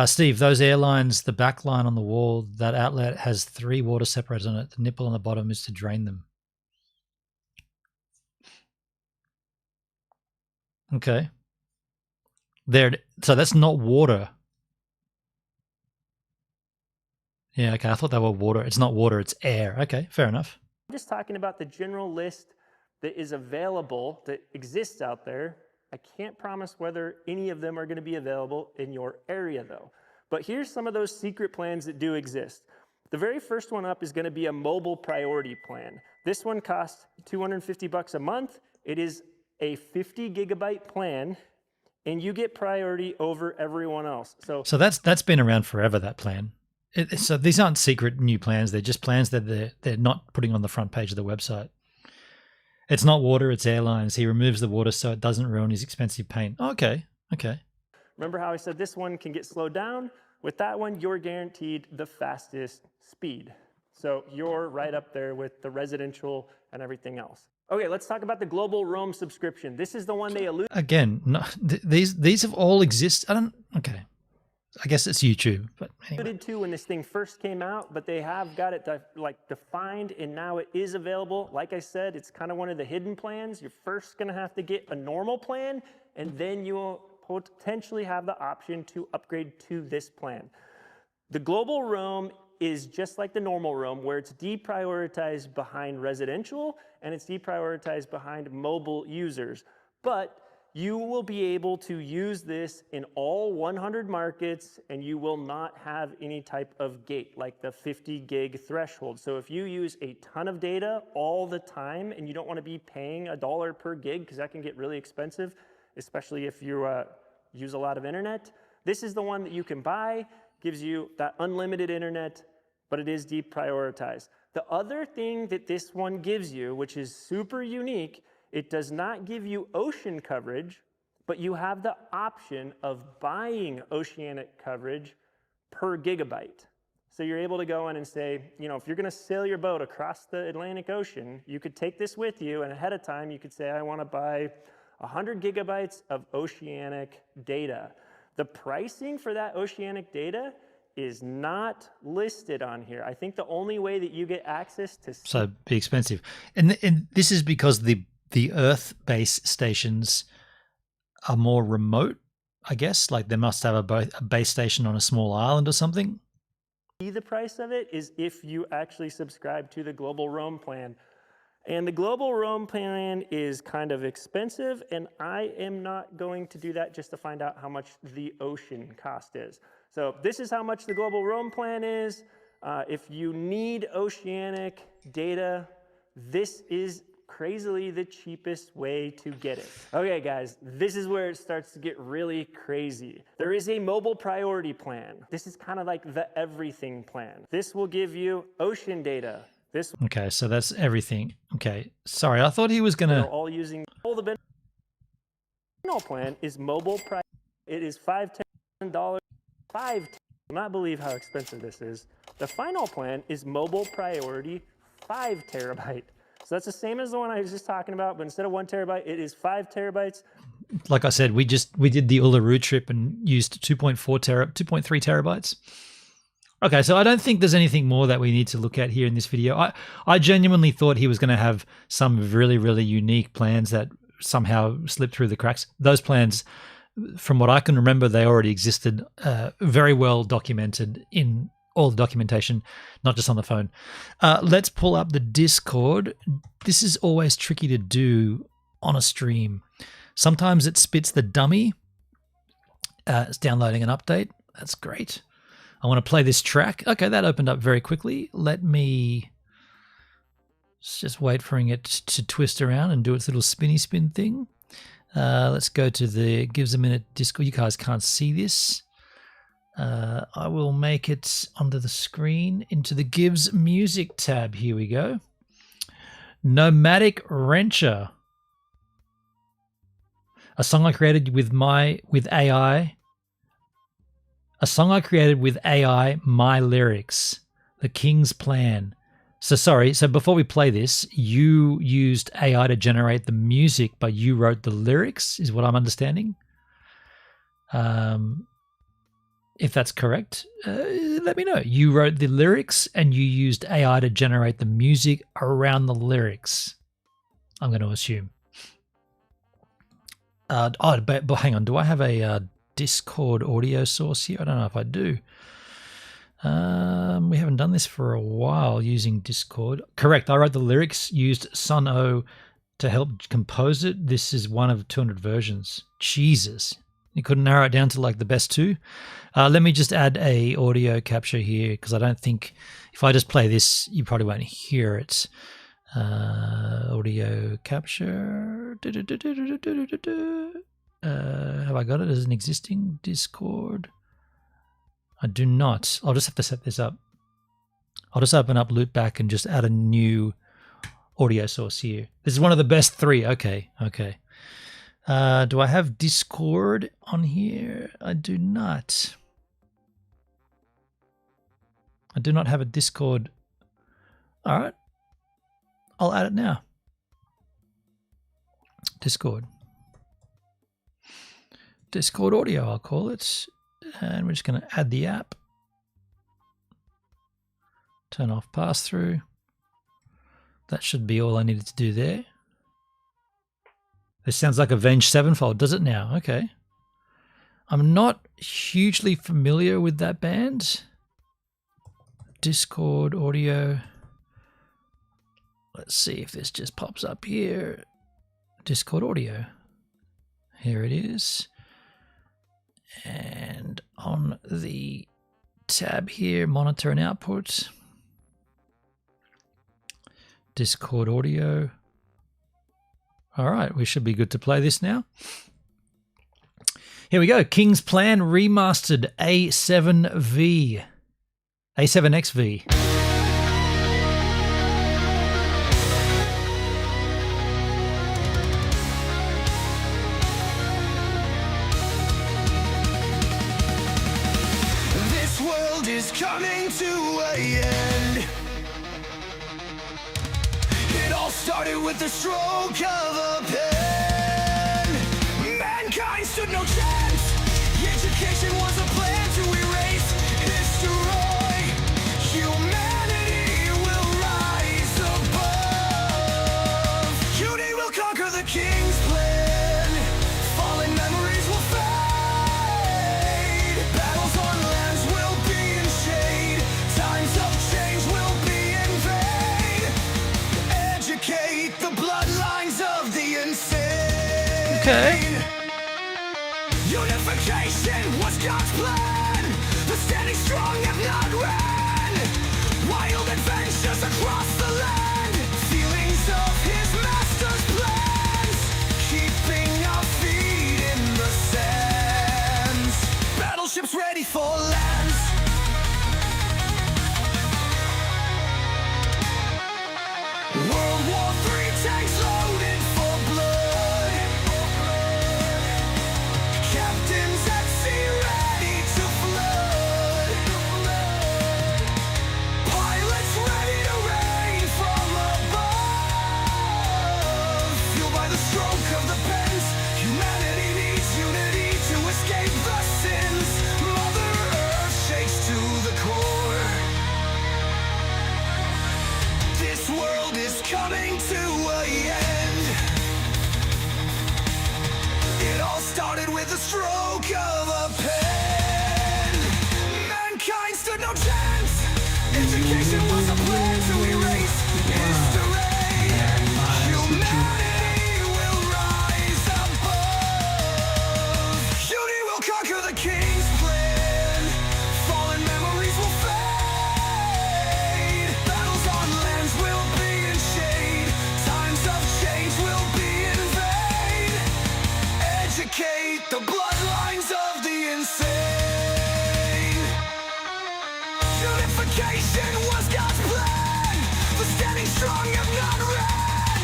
Steve, those airlines, the back line on the wall, that outlet has 3 water separators on it. The nipple on the bottom is to drain them. Okay. So that's not water. Yeah, okay. I thought they were water. It's not water, it's air. Okay, fair enough. I'm just talking about the general list that is available, that exists out there. I can't promise whether any of them are going to be available in your area, though. But here's some of those secret plans that do exist. The very first one up is going to be a mobile priority plan. This one costs $250 a month. It is a 50 gigabyte plan, and you get priority over everyone else. So that's been around forever, that plan. So these aren't secret new plans. They're just plans that they're not putting on the front page of the website. It's not water, it's airlines. He removes the water so it doesn't ruin his expensive paint. Okay. Remember how I said this one can get slowed down? With that one, you're guaranteed the fastest speed. So you're right up there with the residential and everything else. Okay, let's talk about the global Roam subscription. This is the one they alluded Again, no, these have all existed. Okay. I guess it's YouTube, but anyway. to when this thing first came out, but they have got it defined, and now it is available. Like I said, it's kind of one of the hidden plans. You're first going to have to get a normal plan, and then you'll potentially have the option to upgrade to this plan. The global Roam is just like the normal Roam, where it's deprioritized behind residential and it's deprioritized behind mobile users. But you will be able to use this in all 100 markets, and you will not have any type of gate like the 50 gig threshold. So if you use a ton of data all the time and you don't want to be paying $1 per gig, because that can get really expensive, especially if you use a lot of internet, this is the one that you can buy. Gives you that unlimited internet, but it is deprioritized. The other thing that this one gives you, which is super unique, it does not give you ocean coverage, but you have the option of buying oceanic coverage per gigabyte. So you're able to go in and say, if you're going to sail your boat across the Atlantic Ocean, you could take this with you, and ahead of time you could say, I want to buy 100 gigabytes of oceanic data. The pricing for that oceanic data is not listed on here. I think the only way that you get access to... So be expensive. And this is because the Earth base stations are more remote, I guess. Like they must have a base station on a small island or something. The price of it is if you actually subscribe to the Global Roam plan. And the Global Roam plan is kind of expensive, and I am not going to do that just to find out how much the ocean cost is. So this is how much the Global Roam plan is. If you need oceanic data, this is crazily the cheapest way to get it. Okay, guys, this is where it starts to get really crazy. There is a mobile priority plan. This is kind of like the everything plan. This will give you ocean data. Okay, so that's everything. Okay, sorry, I thought he was going to... all using all the benefits. The plan is mobile price. It is $510. $510 You'll not believe how expensive this is. The final plan is mobile priority 5 terabyte. So that's the same as the one I was just talking about, but instead of 1 terabyte, it is 5 terabytes. Like I said, we did the Uluru trip and used 2.3 terabytes. Okay, so I don't think there's anything more that we need to look at here in this video. I genuinely thought he was going to have some really, really unique plans that somehow slipped through the cracks. Those plans, from what I can remember, they already existed, very well documented in all the documentation, not just on the phone. Let's pull up the Discord. This is always tricky to do on a stream. Sometimes it spits the dummy. It's downloading an update. That's great. I want to play this track. Okay, that opened up very quickly. Let's just wait for it to twist around and do its little spinny spin thing. Let's go to the Gives a Minute Discord. You guys can't see this. I will make it onto the screen into the Gives Music tab. Here we go. Nomadic Wrencher. A song I created with AI. A song I created with AI, my lyrics. The King's Plan. So before we play this, you used AI to generate the music, but you wrote the lyrics, is what I'm understanding. If that's correct, let me know. You wrote the lyrics and you used AI to generate the music around the lyrics, I'm going to assume. But hang on. Do I have a Discord audio source here? I don't know if I do. We haven't done this for a while using Discord. Correct. I wrote the lyrics, used Sun-O to help compose it. This is one of 200 versions. Jesus. You couldn't narrow it down to like the best 2. Let me just add a audio capture here because I don't think if I just play this, you probably won't hear it. Audio capture. Have I got it as an existing Discord? I do not. I'll just have to set this up. I'll just open up Loopback and just add a new audio source here. This is one of the best 3. Okay. Do I have Discord on here? I do not. I do not have a Discord. All right. I'll add it now. Discord audio, I'll call it. And we're just going to add the app. Turn off pass-through. That should be all I needed to do there. This sounds like Avenged Sevenfold, does it now? Okay. I'm not hugely familiar with that band. Discord audio. Let's see if this just pops up here. Discord audio. Here it is. And on the tab here, monitor and output. Discord audio. All right, we should be good to play this now. Here we go. King's Plan Remastered A7V. A7XV. This world is coming to an end. It all started with the stroke of a pen. Mankind stood no chance. Education was a plan to erase, destroy. Humanity will rise above. Unity will conquer the King's Plan. Fallen memories will fade. Battles on lands will be in shade. Times of change will be in vain. Educate the bloodlines of the insane. Okay. Unification was God's plan. The standing strong have not ran. Wild adventures across the land. Feelings of his master's plans. Keeping our feet in the sands. Battleships ready for lands. World War III tanks loaded for blood. Captains at sea ready to flood. coming to an end. It all started with the stroke of a pen. Mankind stood no chance. Education was a plan to erase history. Humanity will rise above. Unity will conquer the king's plan. Fallen memories will fade. Battles on lands will be in shade. Times of change will be in vain. Educate the bloodlines of the insane. Unification was God's plan. The standing strong have not ran.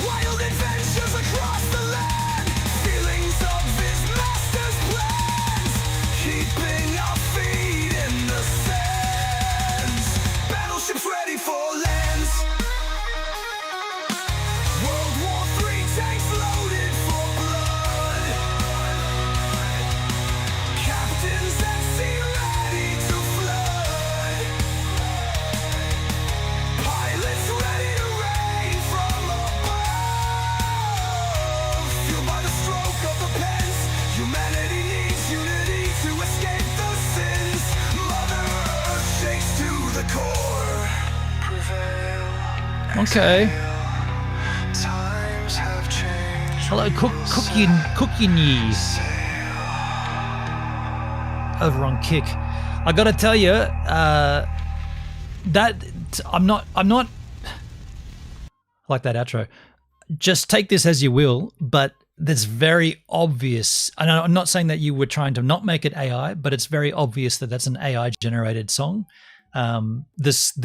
Wild adventures across the land. Feelings of his master's plans. Keeping our feet in the sands. Battleships ready for lands. World War III tanks loaded for blood. Captains at sea ready to flood. Pilots ready to rain from above. Fueled by the stroke of the pens. Humanity needs unity to escape the sins. Mother Earth shakes to the core. Prevail. Okay. Times have changed. Hello, cooking ye over on Kick. I got to tell you, that I'm not like that outro. Just take this as you will, but that's very obvious. And I'm not saying that you were trying to not make it AI, but it's very obvious that that's an AI generated song. It's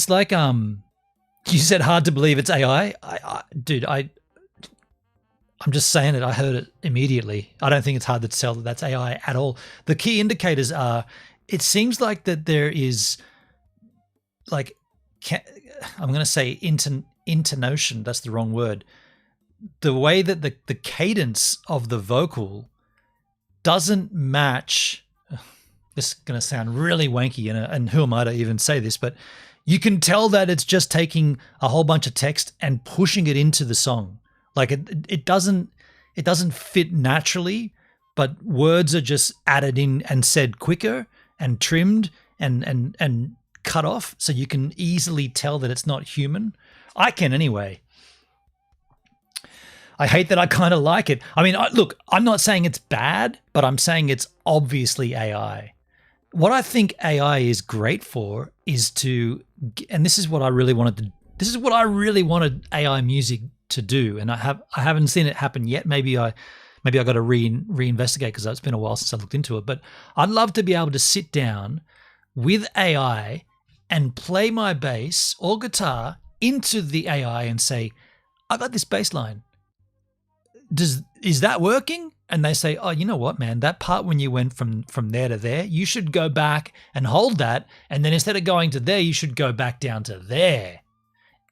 like you said hard to believe it's AI. Dude, I'm just saying it. I heard it immediately. I don't think it's hard to tell that that's AI at all. The key indicators are, it seems like that there is like, I'm going to say intonation. That's the wrong word. The way that the cadence of the vocal doesn't match. This is going to sound really wanky, and who am I to even say this, but you can tell that it's just taking a whole bunch of text and pushing it into the song. Like it doesn't fit naturally, but words are just added in and said quicker and trimmed and cut off, so you can easily tell that it's not human. I can anyway. I hate that I kind of like it. I mean, look, I'm not saying it's bad, but I'm saying it's obviously AI. What I think AI is great for is to, and this is what I really wanted AI music to do, and I haven't seen it happen yet. Maybe I got to reinvestigate because it's been a while since I looked into it. But I'd love to be able to sit down with AI and play my bass or guitar into the AI and say, I got this bass line. Is that working? And they say, oh, you know what, man, that part when you went from there to there, you should go back and hold that. And then instead of going to there, you should go back down to there.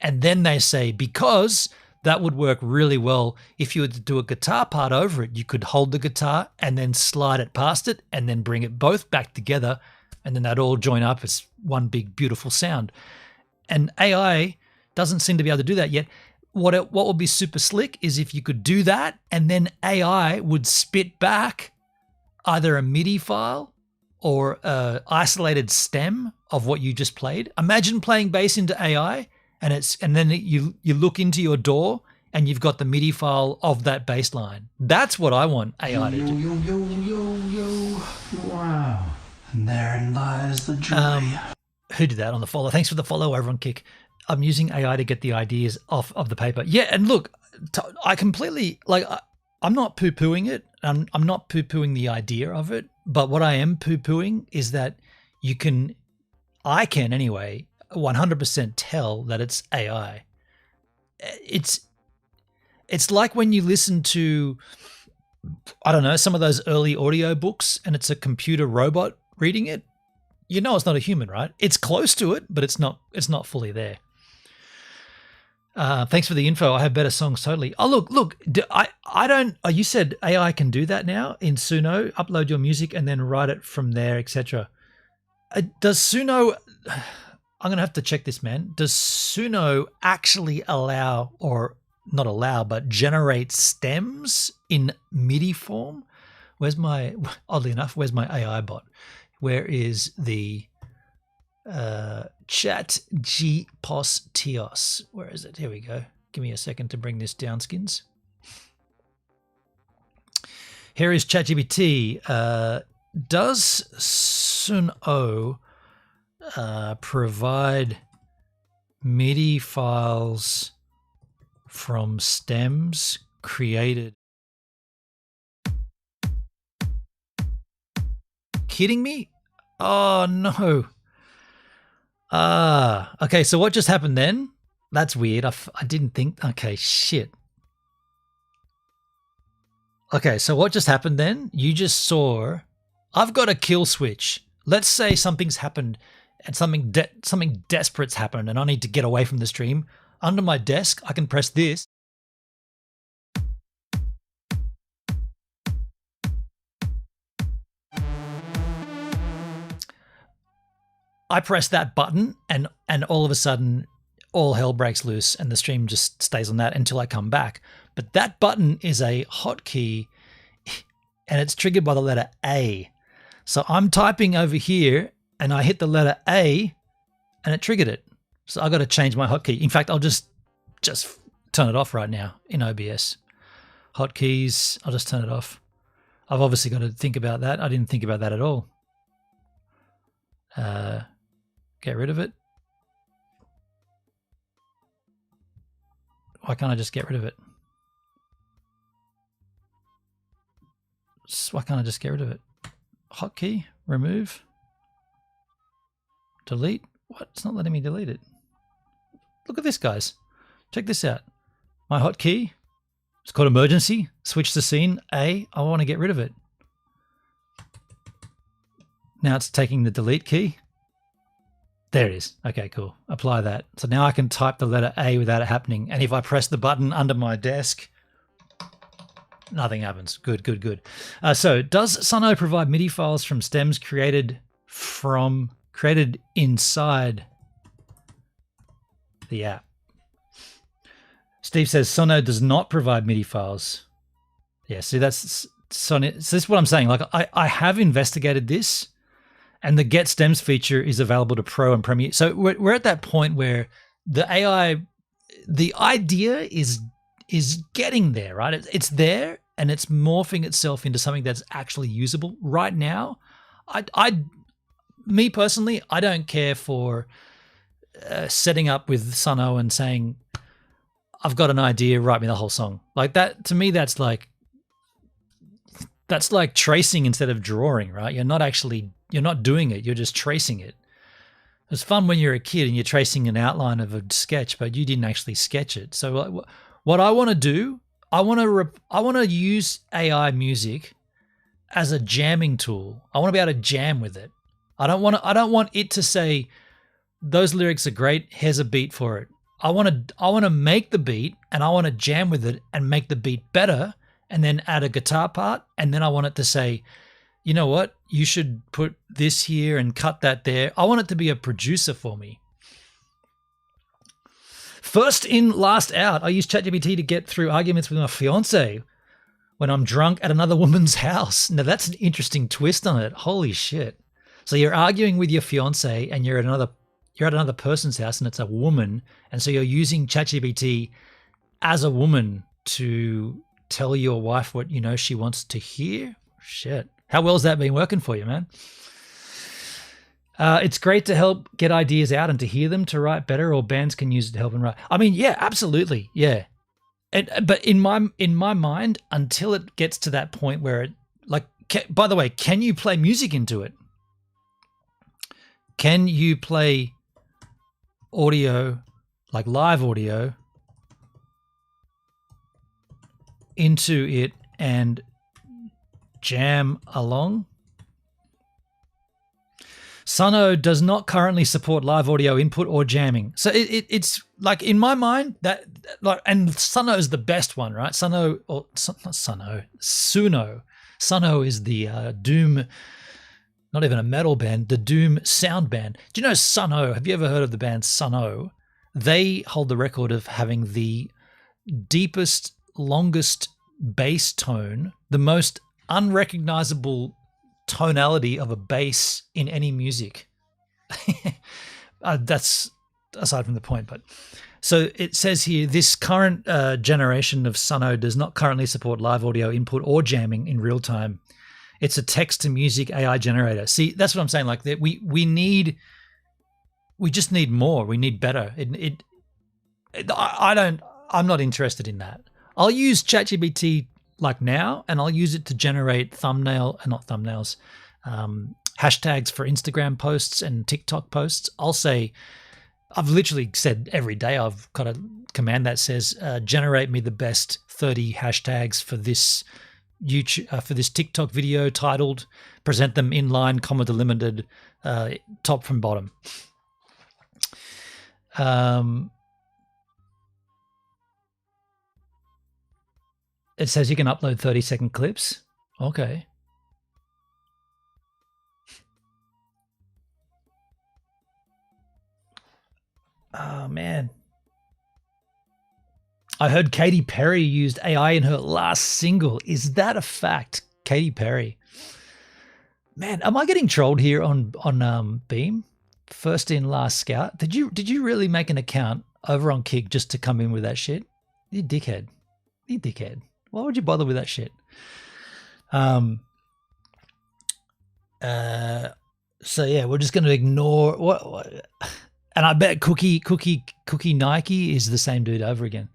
And then they say, because that would work really well if you were to do a guitar part over it, you could hold the guitar and then slide it past it and then bring it both back together. And then that'd all join up as one big, beautiful sound. And AI doesn't seem to be able to do that yet. What would be super slick is if you could do that and then AI would spit back either a MIDI file or a isolated stem of what you just played. Imagine playing bass into AI and then you look into your DAW and you've got the MIDI file of that bass line. That's what I want AI to do. Yo. Wow. And therein lies the joy. Who did that on the follow? Thanks for the follow over on Kick. I'm using AI to get the ideas off of the paper. Yeah, and look, I completely, like, I'm not poo-pooing it. I'm not poo-pooing the idea of it. But what I am poo-pooing is that I can anyway, 100% tell that it's AI. It's like when you listen to, I don't know, some of those early audio books and it's a computer robot reading it. You know it's not a human, right? It's close to it, but it's not fully there. Thanks for the info. I have better songs, totally. Oh, look. I don't. Oh, you said AI can do that now in Suno. Upload your music and then write it from there, etc. Does Suno? I'm gonna have to check this, man. Does Suno actually allow, or not allow, but generate stems in MIDI form? Oddly enough, where's my AI bot? Where is the chat GPOS? Where is it? Here we go. Give me a second to bring this down, Skins. Here is ChatGPT. Does Suno provide MIDI files from stems created? Kidding me? Oh no. Okay, so what just happened then? That's weird. I didn't think. Okay, shit. Okay, so what just happened then? You just saw, I've got a kill switch. Let's say something's happened and something desperate's happened and I need to get away from the stream. Under my desk, I can press this. I press that button and all of a sudden all hell breaks loose and the stream just stays on that until I come back. But that button is a hotkey and it's triggered by the letter A. So I'm typing over here and I hit the letter A and it triggered it. So I got to change my hotkey. In fact, I'll just turn it off right now in OBS. Hotkeys, I'll just turn it off. I've obviously got to think about that. I didn't think about that at all. Get rid of it. Why can't I just get rid of it? Why can't I just get rid of it? Hotkey, remove, delete. What? It's not letting me delete it. Look at this, guys. Check this out. My hotkey, it's called emergency. Switch the scene. A, I want to get rid of it. Now it's taking the delete key. There it is. Okay, cool. Apply that. So now I can type the letter A without it happening. And if I press the button under my desk, nothing happens. Good, good, good. So does Suno provide MIDI files from stems created inside the app? Steve says Suno does not provide MIDI files. Yeah, see, that's Suno. So this is what I'm saying. Like I have investigated this. And the Get Stems feature is available to Pro and Premiere. So we're at that point where the AI, the idea is getting there, right? It's there and it's morphing itself into something that's actually usable. Right now, me personally, I don't care for setting up with Suno and saying, I've got an idea, write me the whole song. Like that, to me, that's like tracing instead of drawing, right? You're not doing it. You're just tracing it. It's fun when you're a kid and you're tracing an outline of a sketch, but you didn't actually sketch it. So what I want to do, I want to use AI music as a jamming tool. I want to be able to jam with it. I don't want it to say those lyrics are great. Here's a beat for it. I want to make the beat and I want to jam with it and make the beat better and then add a guitar part. And then I want it to say, you know what? You should put this here and cut that there. I want it to be a producer for me. First in, last out. I use ChatGPT to get through arguments with my fiance when I'm drunk at another woman's house. Now that's an interesting twist on it. Holy shit. So you're arguing with your fiance and you're at another person's house and it's a woman. And so you're using ChatGPT as a woman to tell your wife what you know she wants to hear. Shit. How well has that been working for you, man? It's great to help get ideas out and to hear them to write better, or bands can use it to help them write. I mean, yeah, absolutely. Yeah. But in my mind, until it gets to that point where it, like, by the way, can you play music into it? Can you play audio, like live audio, into it and jam along? Suno does not currently support live audio input or jamming. So it's like, in my mind, that, like, and Suno is the best one, right? Suno is the Doom not even a metal band, the Doom sound band. Do you know Sun-O? Have you ever heard of the band Sun-O? They hold the record of having the deepest, longest bass tone, the most unrecognizable tonality of a bass in any music. That's aside from the point, but so it says here, this current generation of Sun-O does not currently support live audio input or jamming in real time. It's a text to music AI generator. See, that's what I'm saying. Like that, we just need more. We need better. I'm not interested in that. I'll use ChatGPT like now, and I'll use it to generate not thumbnails, hashtags for Instagram posts and TikTok posts. I'll say, I've literally said every day I've got a command that says, generate me the best 30 hashtags for this YouTube, for this TikTok video titled, present them inline, comma delimited, top from bottom. It says you can upload 30-second clips. Okay. Oh, man. I heard Katy Perry used AI in her last single. Is that a fact? Katy Perry. Man, am I getting trolled here on Beam? First in, last scout. Did you really make an account over on Kick just to come in with that shit? You dickhead. You dickhead. Why would you bother with that shit? So yeah, we're just going to ignore what. And I bet Cookie Nike is the same dude over again.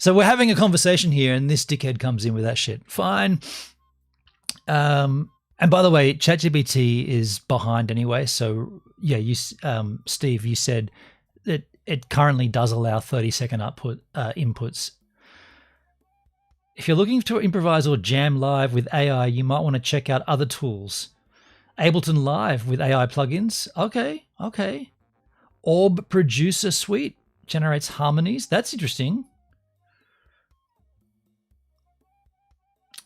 So we're having a conversation here, and this dickhead comes in with that shit. Fine. And by the way, ChatGPT is behind anyway. So yeah, Steve, you said that it currently does allow 30-second inputs. If you're looking to improvise or jam live with AI, you might want to check out other tools. Ableton Live with AI plugins. Okay. Orb Producer Suite generates harmonies. That's interesting.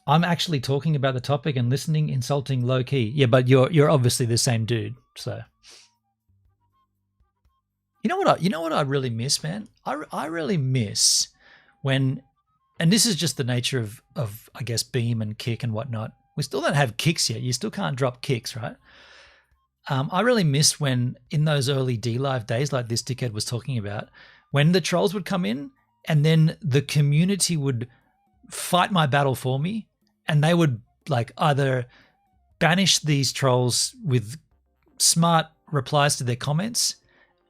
I'm actually talking about the topic and listening, insulting, low key. Yeah, but you're obviously the same dude. So you know what I really miss, man? I really miss when, and this is just the nature of I guess Beam and Kick and whatnot. We still don't have kicks yet. You still can't drop kicks, right? I really miss when in those early D-Live days, like this dickhead was talking about, when the trolls would come in and then the community would fight my battle for me, and they would like either banish these trolls with smart replies to their comments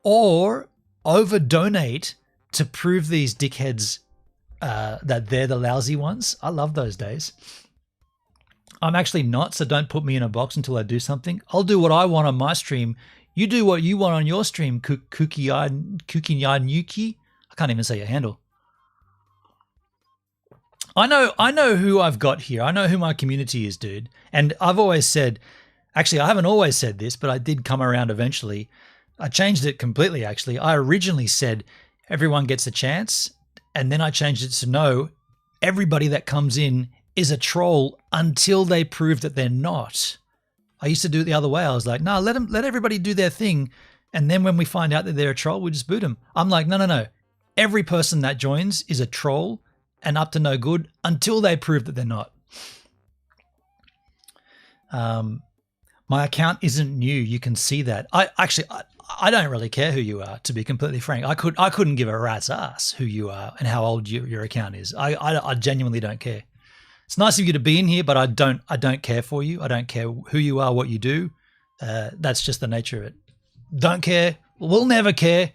or over donate to prove these dickheads that they're the lousy ones. I love those days. I'm actually not, so don't put me in a box until I do something. I'll do what I want on my stream. You do what you want on your stream, Kuki. I can't even say your handle. I know who I've got here. I know who my community is, dude. And I've always said, actually, I haven't always said this, but I did come around eventually. I changed it completely, actually. I originally said everyone gets a chance, and then I changed it to no, everybody that comes in is a troll until they prove that they're not. I used to do it the other way. I was like, no, let everybody do their thing. And then when we find out that they're a troll, we just boot them. I'm like, no. Every person that joins is a troll and up to no good until they prove that they're not. My account isn't new. You can see that. I don't really care who you are, to be completely frank. I couldn't give a rat's ass who you are and how old your account is. I genuinely don't care. It's nice of you to be in here, but I don't care for you. I don't care who you are, what you do. That's just the nature of it. Don't care. We'll never care.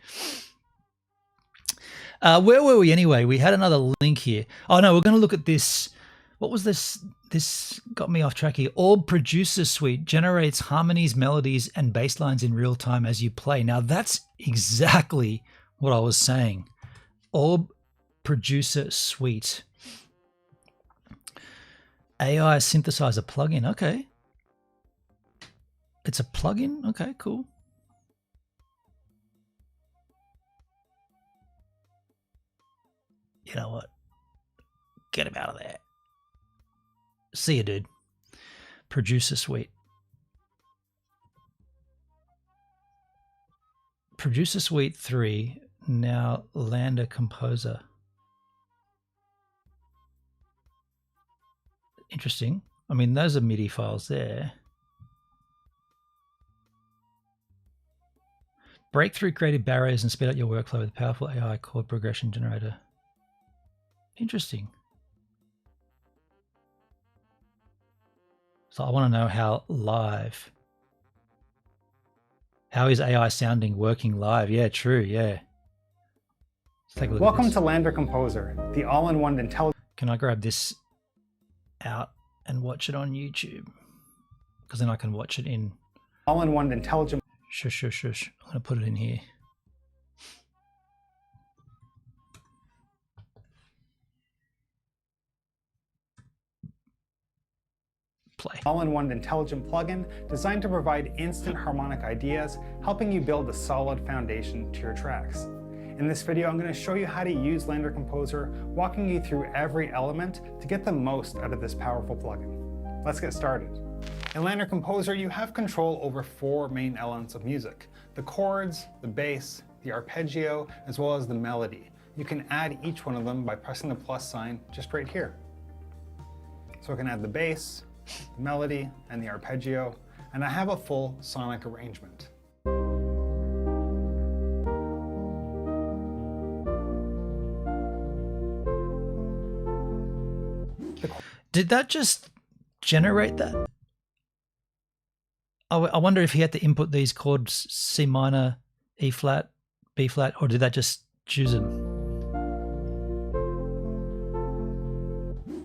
Where were we anyway? We had another link here. Oh no, we're going to look at this. What was this? This got me off track here. Orb Producer Suite generates harmonies, melodies, and bass lines in real time as you play. Now that's exactly what I was saying. Orb Producer Suite. AI synthesizer plugin. Okay. It's a plugin. Okay, cool. You know what? Get him out of there. See you, dude. Producer Suite. Producer Suite 3, now Lander Composer. Interesting. I mean, those are MIDI files there. Break through creative barriers and speed up your workflow with powerful AI chord progression generator. Interesting. So I want to know how is AI sounding working live? Yeah, true, yeah. Let's take a look. Welcome to Lander Composer, the all-in-one intelligent. Can I grab this out and watch it on YouTube? Because then I can watch it in all-in-one intelligent. Shush. I'm going to put it in here. Play. All-in-one intelligent plugin designed to provide instant harmonic ideas, helping you build a solid foundation to your tracks. In this video, I'm going to show you how to use Lander Composer, walking you through every element to get the most out of this powerful plugin. Let's get started. In Lander Composer, you have control over 4 main elements of music: the chords, the bass, the arpeggio, as well as the melody. You can add each one of them by pressing the plus sign just right here. So I can add the bass, the melody, and the arpeggio, and I have a full sonic arrangement. Did that just generate that? I wonder if he had to input these chords C minor, E flat, B flat, or did that just choose them?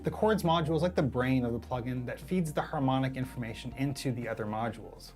The chords module is like the brain of the plugin that feeds the harmonic information into the other modules.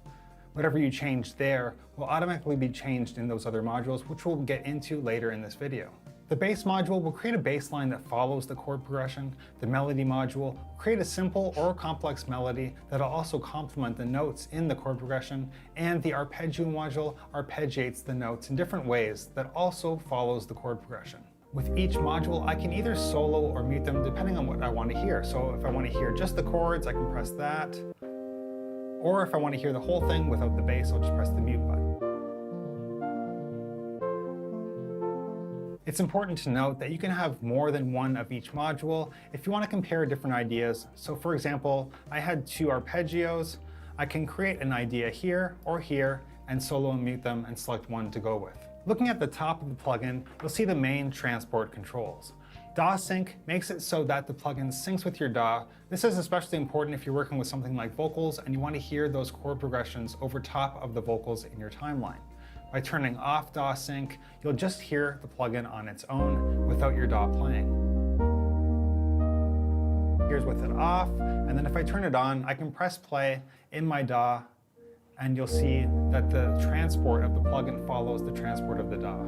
Whatever you change there will automatically be changed in those other modules, which we'll get into later in this video. The bass module will create a bass line that follows the chord progression. The melody module will create a simple or complex melody that'll also complement the notes in the chord progression. And the arpeggio module arpeggiates the notes in different ways that also follows the chord progression. With each module, I can either solo or mute them depending on what I want to hear. So if I want to hear just the chords, I can press that. Or if I want to hear the whole thing without the bass, I'll just press the mute button. It's important to note that you can have more than one of each module if you want to compare different ideas. So for example, I had 2 arpeggios. I can create an idea here or here and solo and mute them and select one to go with. Looking at the top of the plugin, you'll see the main transport controls. DAW sync makes it so that the plugin syncs with your DAW. This is especially important if you're working with something like vocals and you want to hear those chord progressions over top of the vocals in your timeline. By turning off DAW sync, you'll just hear the plugin on its own without your DAW playing. Here's with it off, and then if I turn it on, I can press play in my DAW, and you'll see that the transport of the plugin follows the transport of the DAW.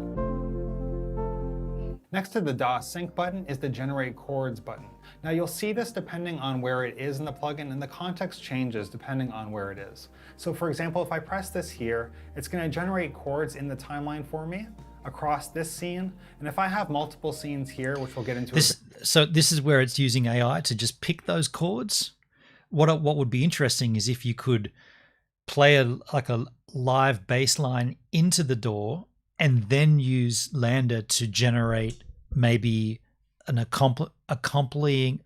Next to the DAW sync button is the generate chords button. Now you'll see this depending on where it is in the plugin, and the context changes depending on where it is. So for example, if I press this here, it's going to generate chords in the timeline for me across this scene. And if I have multiple scenes here, which we'll get into. So this is where it's using AI to just pick those chords. What would be interesting is if you could play a live bass line into the DAW and then use Lander to generate maybe accomplish and accompany.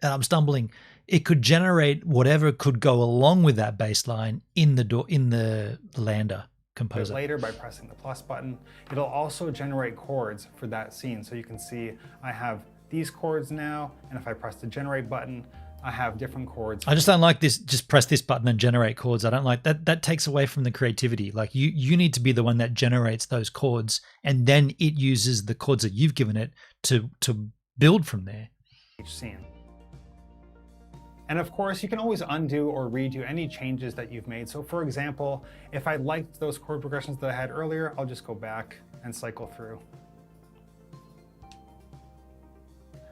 And I'm stumbling. It could generate whatever could go along with that bass line in the Lander Composer. Later, by pressing the plus button, it'll also generate chords for that scene. So you can see I have these chords now, and if I press the generate button, I have different chords. I just don't like this. Just press this button and generate chords. I don't like that. That takes away from the creativity. Like you need to be the one that generates those chords, and then it uses the chords that you've given it to build from there. Each scene. And of course, you can always undo or redo any changes that you've made. So for example, if I liked those chord progressions that I had earlier, I'll just go back and cycle through.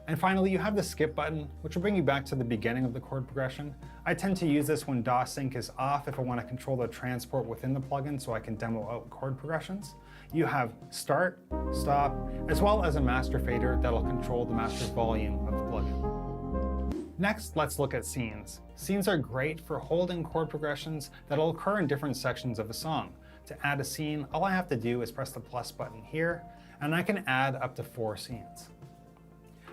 And finally, you have the skip button, which will bring you back to the beginning of the chord progression. I tend to use this when DAW sync is off if I want to control the transport within the plugin so I can demo out chord progressions. You have start, stop, as well as a master fader that'll control the master volume of the plugin. Next, let's look at scenes. Scenes are great for holding chord progressions that will occur in different sections of a song. To add a scene, all I have to do is press the plus button here, and I can add up to 4 scenes.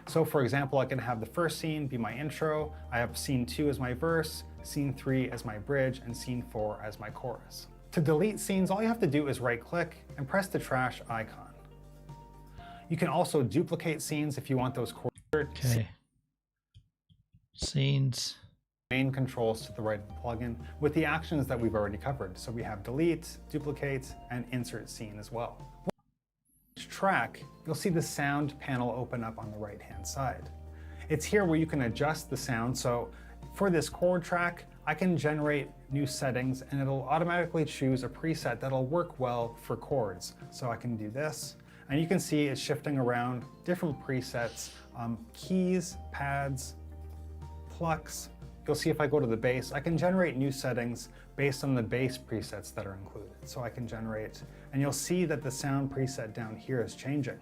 So for example, I can have the first scene be my intro, I have scene 2 as my verse, scene 3 as my bridge, and scene 4 as my chorus. To delete scenes, all you have to do is right-click and press the trash icon. You can also duplicate scenes if you want those chords. Okay. Scenes. Main controls to the right of the plugin with the actions that we've already covered. So we have delete, duplicate, and insert scene as well. Each track, you'll see the sound panel open up on the right-hand side. It's here where you can adjust the sound. So for this chord track, I can generate new settings and it'll automatically choose a preset that'll work well for chords. So I can do this, and you can see it's shifting around different presets, keys, pads, plucks. You'll see if I go to the bass, I can generate new settings based on the bass presets that are included. So I can generate, and you'll see that the sound preset down here is changing.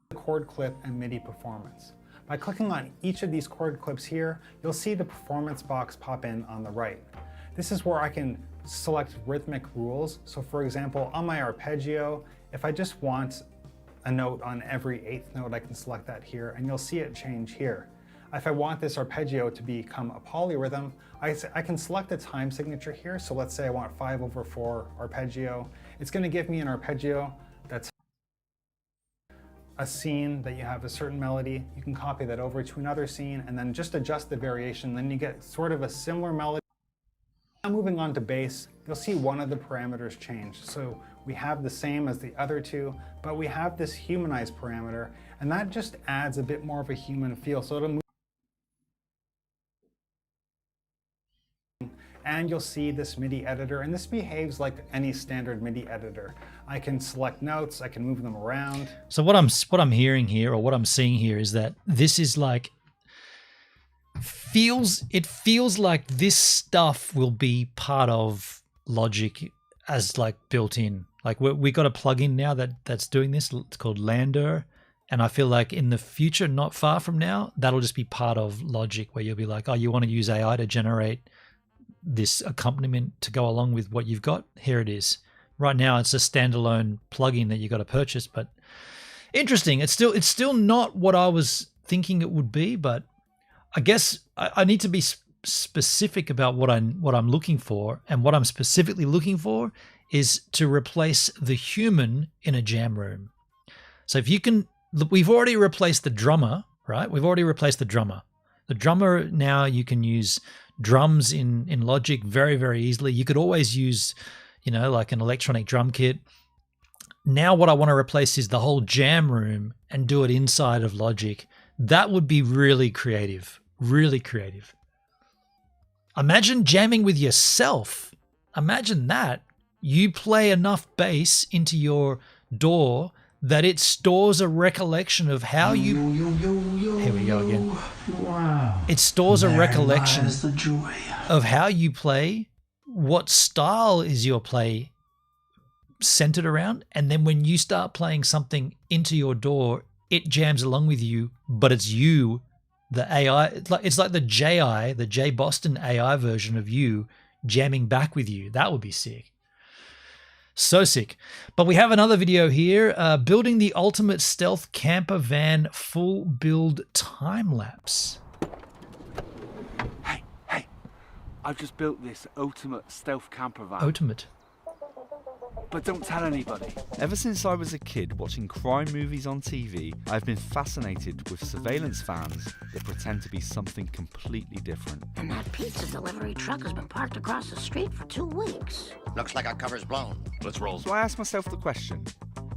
The chord clip and MIDI performance. By clicking on each of these chord clips here, you'll see the performance box pop in on the right. This is where I can select rhythmic rules. So for example, on my arpeggio, if I just want a note on every 8th note, I can select that here, and you'll see it change here. If I want this arpeggio to become a polyrhythm, I can select a time signature here. So let's say I want 5/4 arpeggio. It's going to give me an arpeggio that's a scene that you have a certain melody. You can copy that over to another scene and then just adjust the variation. Then you get sort of a similar melody. Now moving on to bass, you'll see one of the parameters change. So we have the same as the other two, but we have this humanized parameter, and that just adds a bit more of a human feel. So it'll move. And you'll see this MIDI editor, and this behaves like any standard MIDI editor. I can select notes, I can move them around. So what I'm hearing here, or what I'm seeing here, is that this is like it feels like this stuff will be part of Logic as like built in. Like we got a plugin now that's doing this. It's called Lander, and I feel like in the future, not far from now, that'll just be part of Logic, where you'll be like, oh, you want to use AI to generate this accompaniment to go along with what you've got? Here it is. Right now it's a standalone plugin that you got to purchase, but interesting. It's still not what I was thinking it would be, but I guess I need to be specific about what I'm looking for, and what I'm specifically looking for is to replace the human in a jam room. So if you can, we've already replaced the drummer, right? We've already replaced the drummer. The drummer, now you can use drums in Logic very, very easily. You could always use, like an electronic drum kit. Now what I want to replace is the whole jam room and do it inside of Logic. That would be really creative, really creative. Imagine jamming with yourself. Imagine that. You play enough bass into your DAW that it stores a recollection of how you... Here we go again. Wow. It stores a recollection The joy. of how you play, what style is your play centered around, and then when you start playing something into your DAW, it jams along with you, but it's you, the AI. It's like the J Boston AI version of you jamming back with you. That would be sick. So sick. But we have another video here, building the ultimate stealth camper van full build time lapse. Hey, I've just built this ultimate stealth camper van. Ultimate. But don't tell anybody. Ever since I was a kid watching crime movies on TV, I've been fascinated with surveillance vans that pretend to be something completely different. And that pizza delivery truck has been parked across the street for 2 weeks. Looks like our cover's blown. Let's roll. So I asked myself the question,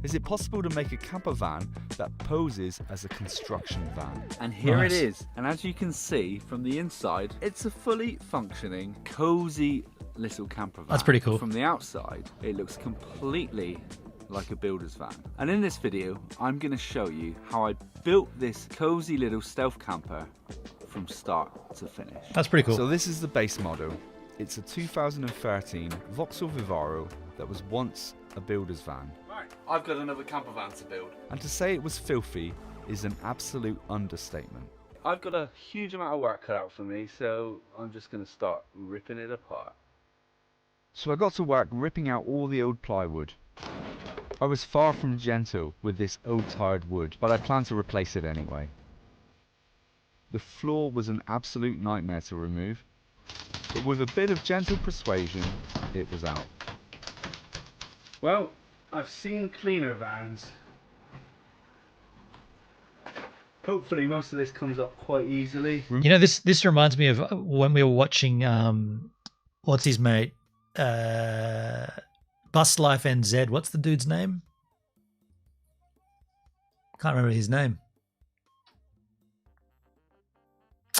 is it possible to make a camper van that poses as a construction van? And here Nice. it is. And as you can see from the inside, it's a fully functioning, cozy little camper van. That's pretty cool. From the outside, it looks completely like a builder's van. And in this video, I'm going to show you how I built this cozy little stealth camper from start to finish. That's pretty cool. So this is the base model. It's a 2013 Vauxhall Vivaro that was once a builder's van. Right, I've got another camper van to build. And to say it was filthy is an absolute understatement. I've got a huge amount of work cut out for me, so I'm just going to start ripping it apart. So I got to work ripping out all the old plywood. I was far from gentle with this old tired wood, but I planned to replace it anyway. The floor was an absolute nightmare to remove, but with a bit of gentle persuasion, it was out. Well, I've seen cleaner vans. Hopefully most of this comes up quite easily. You know, this reminds me of when we were watching what's his mate? Bus Life NZ. What's the dude's name? Can't remember his name.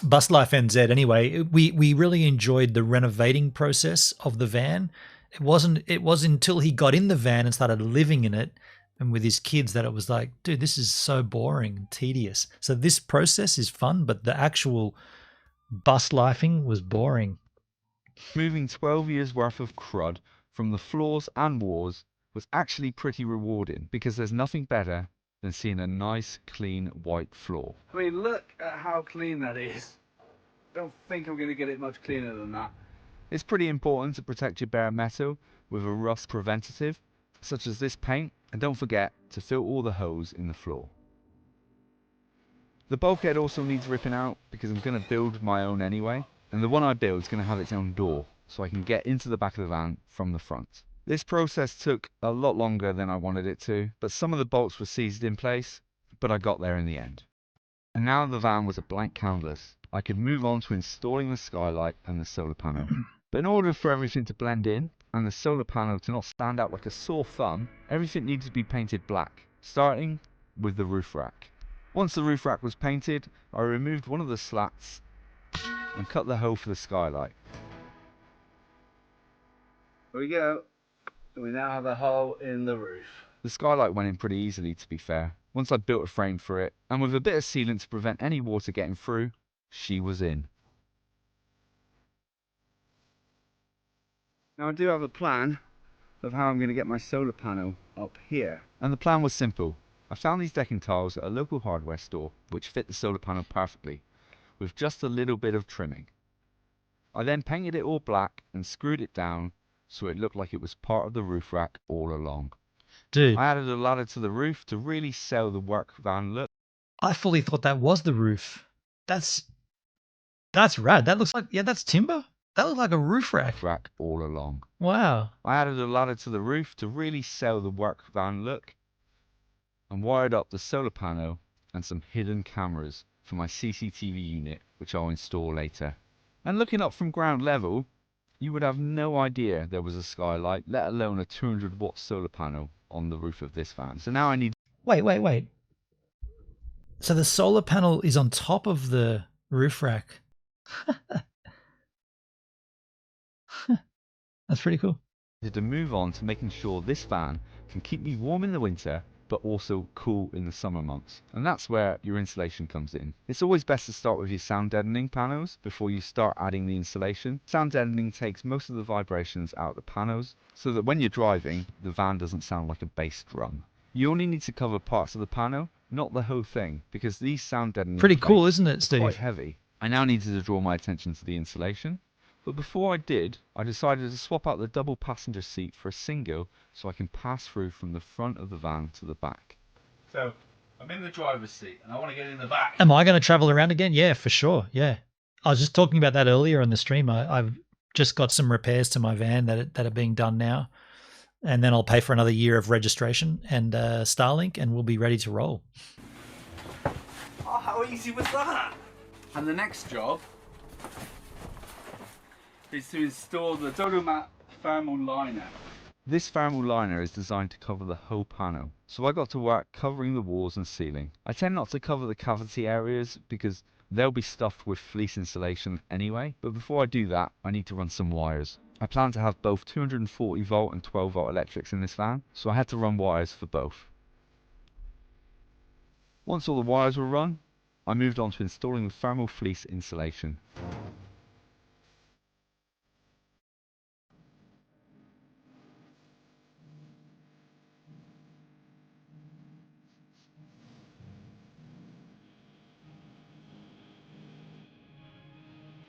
Bus Life NZ. Anyway, we really enjoyed the renovating process of the van. It wasn't until he got in the van and started living in it and with his kids that it was like, dude, this is so boring and tedious. So this process is fun, but the actual bus lifing was boring. Moving 12 years worth of crud from the floors and walls was actually pretty rewarding, because there's nothing better than seeing a nice clean white floor. I mean, look at how clean that is. Don't think I'm going to get it much cleaner than that. It's pretty important to protect your bare metal with a rust preventative, such as this paint, and don't forget to fill all the holes in the floor. The bulkhead also needs ripping out because I'm going to build my own anyway, and the one I build is going to have its own door, so I can get into the back of the van from the front. This process took a lot longer than I wanted it to, but some of the bolts were seized in place, but I got there in the end. And now the van was a blank canvas, I could move on to installing the skylight and the solar panel. But in order for everything to blend in, and the solar panel to not stand out like a sore thumb, everything needed to be painted black, starting with the roof rack. Once the roof rack was painted, I removed one of the slats and cut the hole for the skylight. There we go. We now have a hole in the roof. The skylight went in pretty easily, to be fair, once I built a frame for it, and with a bit of sealant to prevent any water getting through, she was in. Now I do have a plan of how I'm going to get my solar panel up here. And the plan was simple. I found these decking tiles at a local hardware store which fit the solar panel perfectly, with just a little bit of trimming. I then painted it all black and screwed it down so it looked like it was part of the roof rack all along. Dude, I added a ladder to the roof to really sell the work van look. I fully thought that was the roof. That's rad. That looks like, yeah, that's timber. That looks like a roof rack. All along. Wow. I added a ladder to the roof to really sell the work van look, and wired up the solar panel and some hidden cameras for my CCTV unit, which I'll install later. And looking up from ground level, you would have no idea there was a skylight, let alone a 200-watt solar panel on the roof of this van. So now I need... Wait. So the solar panel is on top of the roof rack. That's pretty cool. to move on to making sure this van can keep me warm in the winter but also cool in the summer months, and that's where your insulation comes in. It's always best to start with your sound deadening panels before you start adding the insulation. Sound deadening takes most of the vibrations out of the panels so that when you're driving the van doesn't sound like a bass drum. You only need to cover parts of the panel, not the whole thing, because these sound deadening Pretty cool, plates isn't it, are Steve? quite heavy. I now needed to draw my attention to the insulation. But before I did, I decided to swap out the double passenger seat for a single so I can pass through from the front of the van to the back. So, I'm in the driver's seat and I want to get in the back. Am I going to travel around again? Yeah, for sure. Yeah. I was just talking about that earlier on the stream. I've just got some repairs to my van that are being done now. And then I'll pay for another year of registration and Starlink, and we'll be ready to roll. Oh, how easy was that? And the next job is to install the Dodomat thermal liner. This thermal liner is designed to cover the whole panel, so I got to work covering the walls and ceiling. I tend not to cover the cavity areas because they'll be stuffed with fleece insulation anyway, but before I do that I need to run some wires. I plan to have both 240 volt and 12 volt electrics in this van, so I had to run wires for both. Once all the wires were run, I moved on to installing the thermal fleece insulation.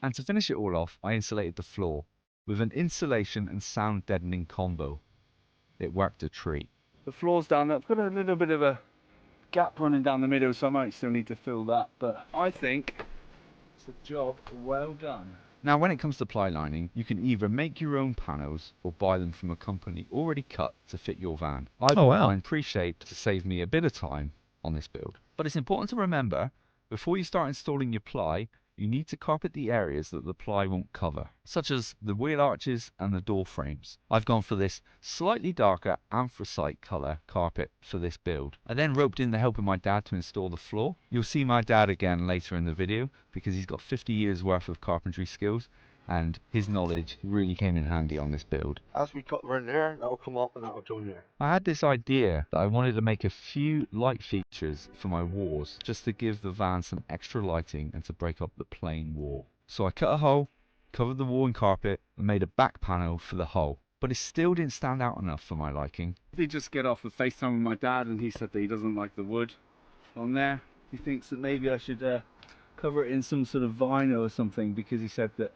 And to finish it all off, I insulated the floor with an insulation and sound deadening combo. It worked a treat. The floor's down there. I've got a little bit of a gap running down the middle, so I might still need to fill that, but I think it's a job well done. Now when it comes to ply lining, you can either make your own panels or buy them from a company already cut to fit your van. I bought mine pre-shaped to save me a bit of time on this build. But it's important to remember, before you start installing your ply, you need to carpet the areas that the ply won't cover, such as the wheel arches and the door frames. I've gone for this slightly darker anthracite colour carpet for this build. I then roped in the help of my dad to install the floor. You'll see my dad again later in the video because he's got 50 years worth of carpentry skills and his knowledge really came in handy on this build. As we cut around there, that'll come up and that'll join there. I had this idea that I wanted to make a few light features for my walls just to give the van some extra lighting and to break up the plain wall. So I cut a hole, covered the wall in carpet and made a back panel for the hole. But it still didn't stand out enough for my liking. I did just get off the FaceTime with my dad and he said that he doesn't like the wood on there. He thinks that maybe I should cover it in some sort of vinyl or something because he said that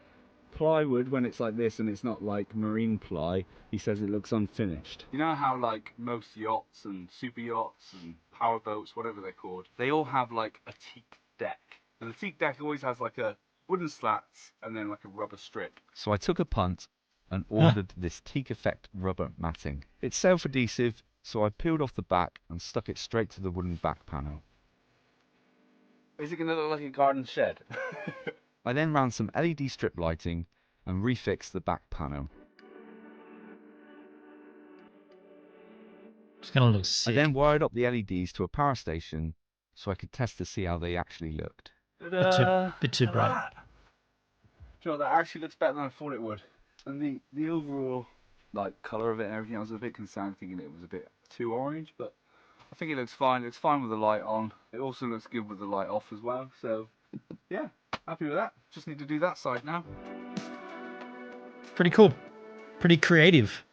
plywood, when it's like this and it's not like marine ply, he says it looks unfinished. You know how like most yachts and super yachts and power boats, whatever they're called, they all have like a teak deck. And the teak deck always has like a wooden slats and then like a rubber strip. So I took a punt and ordered this teak effect rubber matting. It's self-adhesive, so I peeled off the back and stuck it straight to the wooden back panel. Is it going to look like a garden shed? I then ran some LED strip lighting and refixed the back panel. It's gonna look sick. I then wired up the LEDs to a power station so I could test to see how they actually looked. Bit too bright. Do you know, that actually looks better than I thought it would. And the overall like colour of it and everything, I was a bit concerned thinking it was a bit too orange, but I think it looks fine. It looks fine with the light on. It also looks good with the light off as well. So yeah, happy with that. Just need to do that side now. Pretty cool. Pretty creative.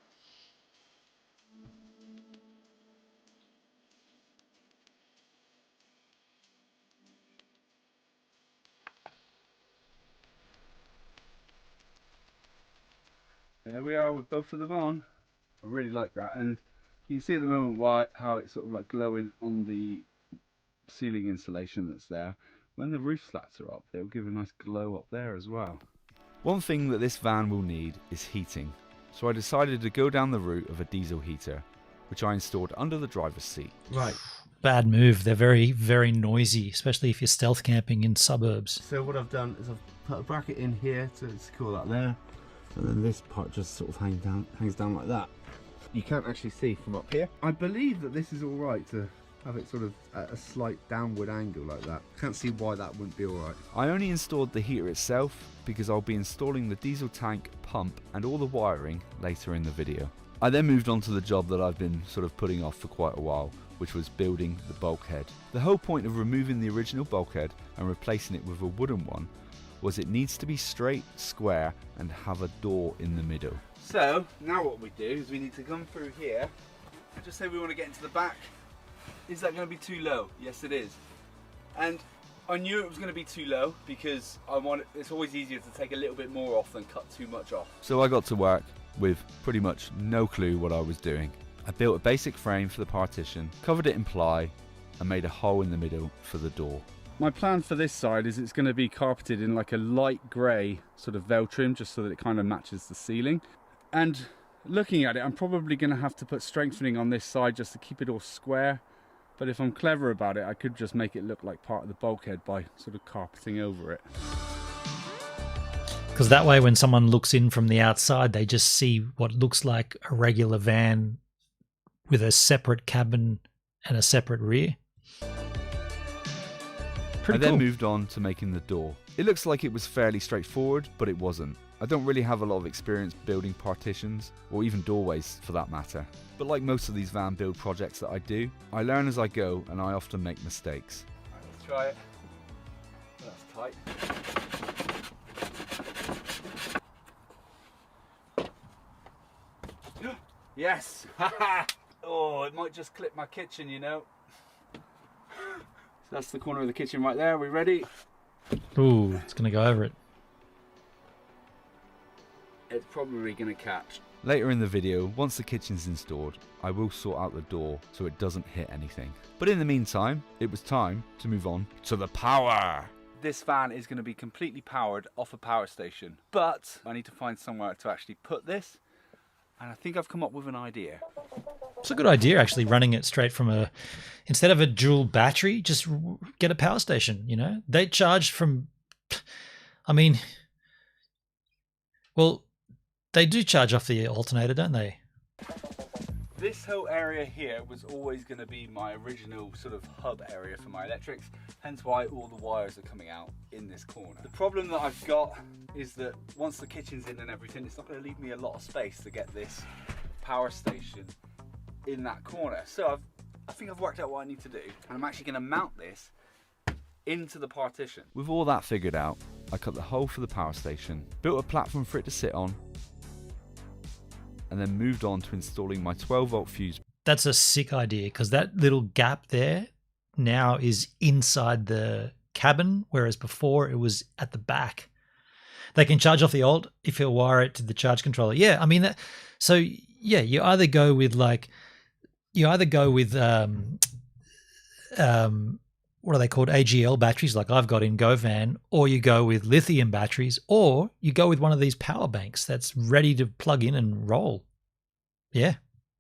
There we are with both of them on. I really like that, and you can see at the moment how it's sort of like glowing on the ceiling insulation that's there. When the roof slats are up, they'll give a nice glow up there as well. One thing that this van will need is heating, so I decided to go down the route of a diesel heater, which I installed under the driver's seat. Right. Bad move. They're very, very noisy, especially if you're stealth camping in suburbs. So what I've done is I've put a bracket in here to secure that there, and then this part just sort of hangs down like that. You can't actually see from up here. I believe that this is all right to have it sort of at a slight downward angle like that. Can't see why that wouldn't be all right. I only installed the heater itself because I'll be installing the diesel tank, pump and all the wiring later in the video. I then moved on to the job that I've been sort of putting off for quite a while, which was building the bulkhead. The whole point of removing the original bulkhead and replacing it with a wooden one was it needs to be straight, square and have a door in the middle. So now what we do is we need to come through here and just say we want to get into the back. Is that going to be too low? Yes it is. And I knew it was going to be too low because it's always easier to take a little bit more off than cut too much off. So I got to work with pretty much no clue what I was doing. I built a basic frame for the partition, covered it in ply and made a hole in the middle for the door. My plan for this side is it's going to be carpeted in like a light grey sort of veil trim just so that it kind of matches the ceiling. And looking at it, I'm probably going to have to put strengthening on this side just to keep it all square. But if I'm clever about it, I could just make it look like part of the bulkhead by sort of carpeting over it. Because that way when someone looks in from the outside, they just see what looks like a regular van with a separate cabin and a separate rear. I then moved on to making the door. It looks like it was fairly straightforward, but it wasn't. I don't really have a lot of experience building partitions, or even doorways for that matter. But like most of these van build projects that I do, I learn as I go and I often make mistakes. Let's try it. That's tight. Yes! Oh, it might just clip my kitchen, you know. So that's the corner of the kitchen right there. Are we ready? Ooh, it's going to go over it. it's probably going to catch. Later in the video, once the kitchen's installed, I will sort out the door so it doesn't hit anything. But in the meantime, it was time to move on to the power. This van is going to be completely powered off a power station, but I need to find somewhere to actually put this, and I think I've come up with an idea. It's a good idea, actually, running it straight from instead of a dual battery, just get a power station, you know? They charge from, I mean, well, they do charge off the alternator, don't they? This whole area here was always going to be my original sort of hub area for my electrics, hence why all the wires are coming out in this corner. The problem that I've got is that once the kitchen's in and everything, it's not going to leave me a lot of space to get this power station in that corner. So I think I've worked out what I need to do, and I'm actually going to mount this into the partition. With all that figured out, I cut the hole for the power station, built a platform for it to sit on, and then moved on to installing my 12-volt fuse. That's a sick idea, because that little gap there now is inside the cabin, whereas before it was at the back. They can charge off the alt if you wire it to the charge controller. Yeah, I mean, so yeah, you either go with what are they called, AGL batteries, like I've got in GoVan, or you go with lithium batteries, or you go with one of these power banks that's ready to plug in and roll. Yeah.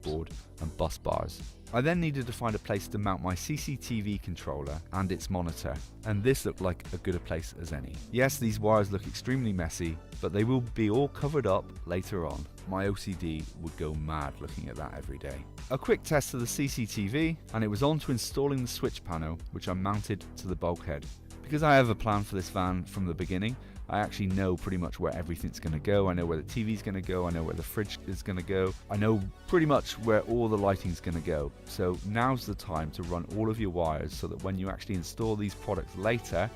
Board and bus bars. I then needed to find a place to mount my CCTV controller and its monitor, and this looked like as good a place as any. Yes, these wires look extremely messy, but they will be all covered up later on. My OCD would go mad looking at that every day. A quick test of the CCTV, and it was on to installing the switch panel, which I mounted to the bulkhead. Because I have a plan for this van from the beginning, I actually know pretty much where everything's going to go. I know where the TV's going to go. I know where the fridge is going to go. I know pretty much where all the lighting's going to go. So now's the time to run all of your wires so that when you actually install these products later,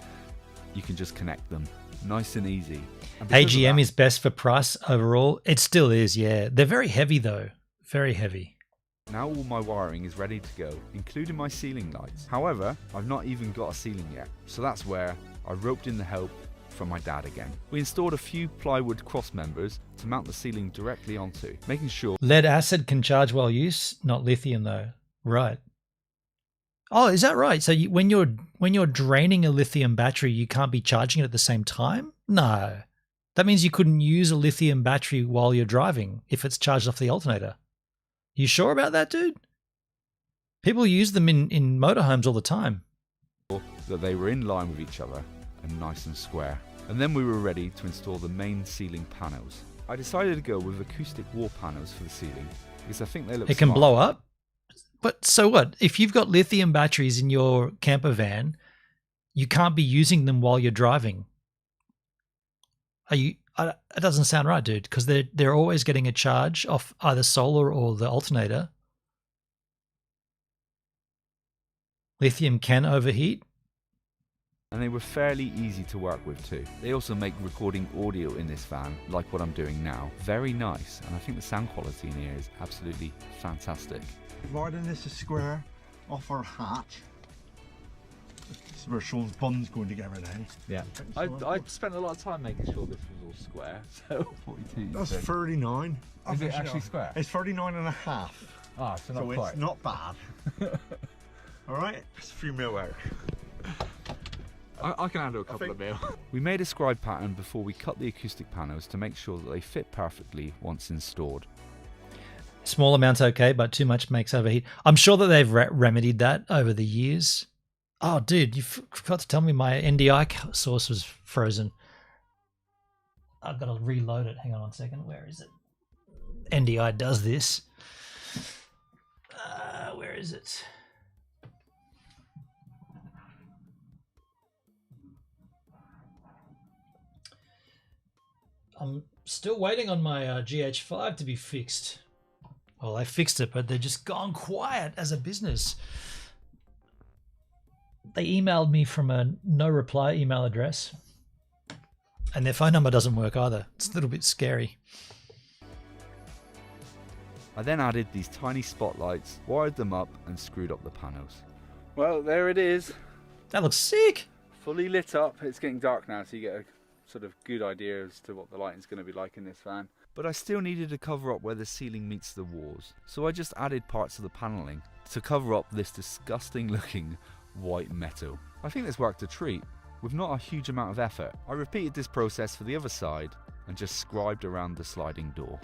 you can just connect them. Nice and easy. And AGM is best for price overall. It still is, yeah. They're very heavy though. Very heavy. Now all my wiring is ready to go, including my ceiling lights. However, I've not even got a ceiling yet. So that's where I roped in the help from my dad again. We installed a few plywood cross members to mount the ceiling directly onto, making sure lead acid can charge while used, not lithium though. Right. Oh, is that right? So when you're draining a lithium battery, you can't be charging it at the same time? No. That means you couldn't use a lithium battery while you're driving if it's charged off the alternator. You sure about that, dude? People use them in motorhomes all the time. that they were in line with each other and nice and square. And then we were ready to install the main ceiling panels. I decided to go with acoustic wall panels for the ceiling because I think they look It can smart. blow up? But so what? If you've got lithium batteries in your camper van, you can't be using them while you're driving. It doesn't sound right, dude, because they're always getting a charge off either solar or the alternator. Lithium can overheat. And they were fairly easy to work with too. They also make recording audio in this van, like what I'm doing now, very nice, and I think the sound quality in here is absolutely fantastic. Dividing this is square off our hatch. This is where Sean's bun's going together now. Yeah. I spent a lot of time making sure this was all square, so 42. That's 39. Is it actually square? It's 39 and a half. Ah, so not quite. It's not bad. Alright, it's a few mil out. I can handle a couple of mil. We made a scribe pattern before we cut the acoustic panels to make sure that they fit perfectly once installed. Small amounts okay, but too much makes overheat. I'm sure that they've remedied that over the years. Oh, dude, you forgot to tell me my NDI source was frozen. I've got to reload it. Hang on 1 second. Where is it? NDI does this. Where is it? I'm still waiting on my GH5 to be fixed. Well, they fixed it, but they're just gone quiet as a business. They emailed me from a no reply email address, and their phone number doesn't work either. It's a little bit scary. I then added these tiny spotlights, wired them up and screwed up the panels. Well, there it is. That looks sick. Fully lit up. It's getting dark now, so you get a sort of good idea as to what the lighting's going to be like in this van. but I still needed to cover up where the ceiling meets the walls, so I just added parts of the panelling to cover up this disgusting looking white metal. I think this worked a treat, with not a huge amount of effort. I repeated this process for the other side and just scribed around the sliding door.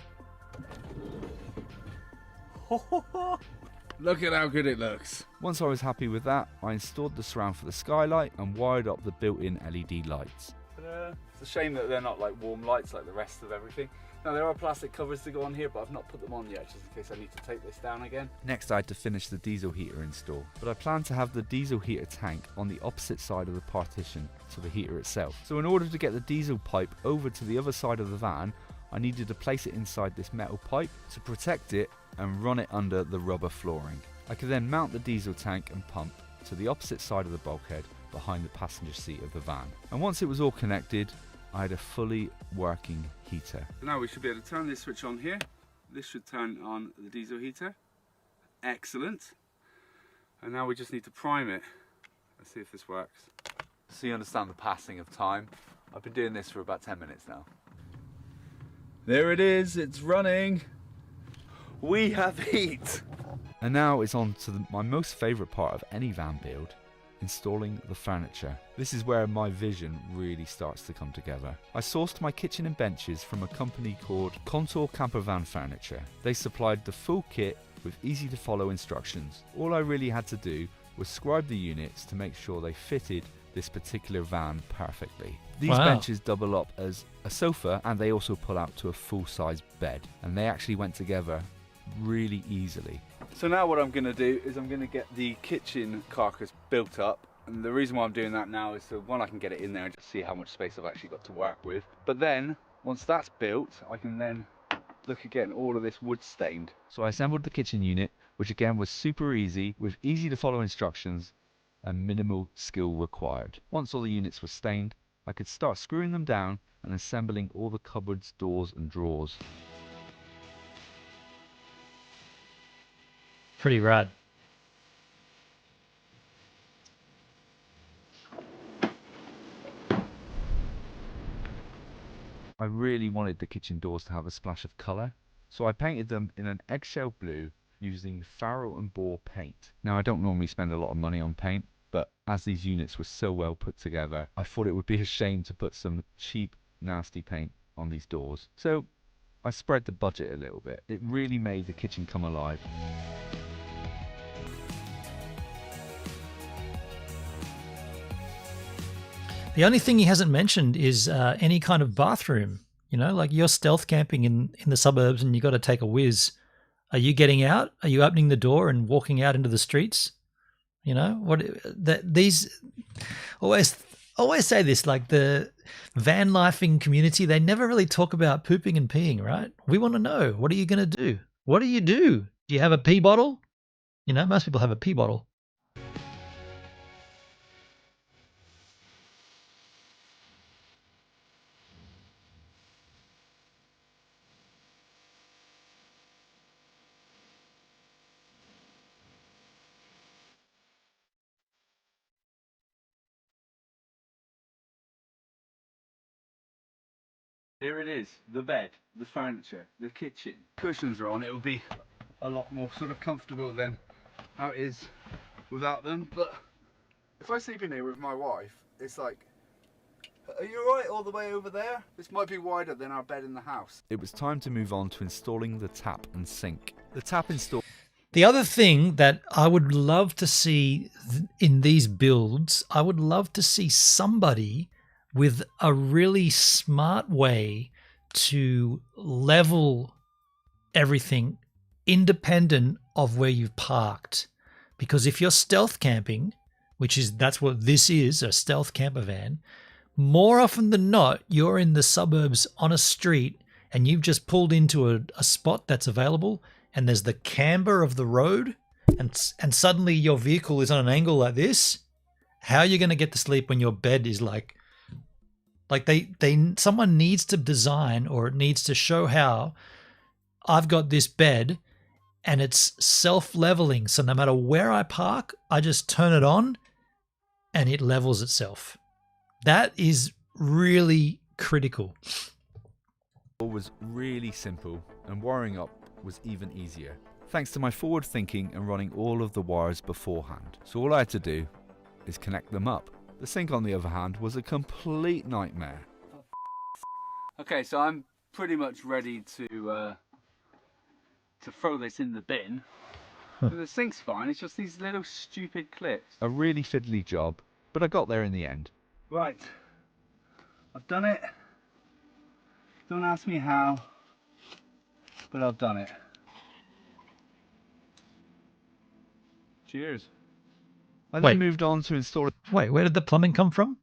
Look at how good it looks. Once I was happy with that, I installed the surround for the skylight and wired up the built-in LED lights. It's a shame that they're not like warm lights like the rest of everything. Now there are plastic covers to go on here, but I've not put them on yet just in case I need to take this down again. Next I had to finish the diesel heater install, but I plan to have the diesel heater tank on the opposite side of the partition to the heater itself. So in order to get the diesel pipe over to the other side of the van, I needed to place it inside this metal pipe to protect it and run it under the rubber flooring. I could then mount the diesel tank and pump to the opposite side of the bulkhead behind the passenger seat of the van. And once it was all connected, I had a fully working heater. Now we should be able to turn this switch on here. This should turn on the diesel heater. Excellent. And now we just need to prime it. Let's see if this works. So you understand the passing of time. I've been doing this for about 10 minutes now. There it is, it's running. We have heat. And now it's on to my most favourite part of any van build, installing the furniture. This is where my vision really starts to come together. I sourced my kitchen and benches from a company called Contour Campervan Furniture. They supplied the full kit with easy to follow instructions. All I really had to do was scribe the units to make sure they fitted this particular van perfectly. These benches double up as a sofa, and they also pull out to a full-size bed, and they actually went together really easily. So now what I'm going to do is I'm going to get the kitchen carcass built up, and the reason why I'm doing that now is so one, I can get it in there and just see how much space I've actually got to work with, but then once that's built I can then look at getting all of this wood stained. So I assembled the kitchen unit, which again was super easy with easy to follow instructions and minimal skill required. Once all the units were stained, I could start screwing them down and assembling all the cupboards, doors and drawers. Pretty rad. I really wanted the kitchen doors to have a splash of colour, so I painted them in an eggshell blue using Farrow and Bore paint. Now I don't normally spend a lot of money on paint, but as these units were so well put together, I thought it would be a shame to put some cheap, nasty paint on these doors. So I spread the budget a little bit. It really made the kitchen come alive. The only thing he hasn't mentioned is any kind of bathroom. You know, like you're stealth camping in the suburbs and you got to take a whiz. Are you getting out? Are you opening the door and walking out into the streets? You know, what that these always say this, like the van lifing community, they never really talk about pooping and peeing, right? We want to know, what are you going to do? What do you do? Do you have a pee bottle? You know, most people have a pee bottle. Here it is, the bed, the furniture, the kitchen. Cushions are on, it will be a lot more sort of comfortable than how it is without them. But if I sleep in here with my wife, it's like, are you alright all the way over there? This might be wider than our bed in the house. It was time to move on to installing the tap and sink. The tap install. The other thing that I would love to see in these builds, I would love to see somebody with a really smart way to level everything independent of where you've parked. Because if you're stealth camping, that's what this is, a stealth camper van, more often than not, you're in the suburbs on a street and you've just pulled into a spot that's available and there's the camber of the road and suddenly your vehicle is on an angle like this. How are you going to get to sleep when your bed is like someone needs to design, or it needs to show how I've got this bed and it's self-leveling. So no matter where I park, I just turn it on and it levels itself. That is really critical. It was really simple, and wiring up was even easier, thanks to my forward thinking and running all of the wires beforehand. So all I had to do is connect them up. The sink, on the other hand, was a complete nightmare. Okay, so I'm pretty much ready to throw this in the bin. The sink's fine, it's just these little stupid clips. A really fiddly job, but I got there in the end. Right, I've done it. Don't ask me how, but I've done it. Cheers. I then moved on to install Wait, where did the plumbing come from?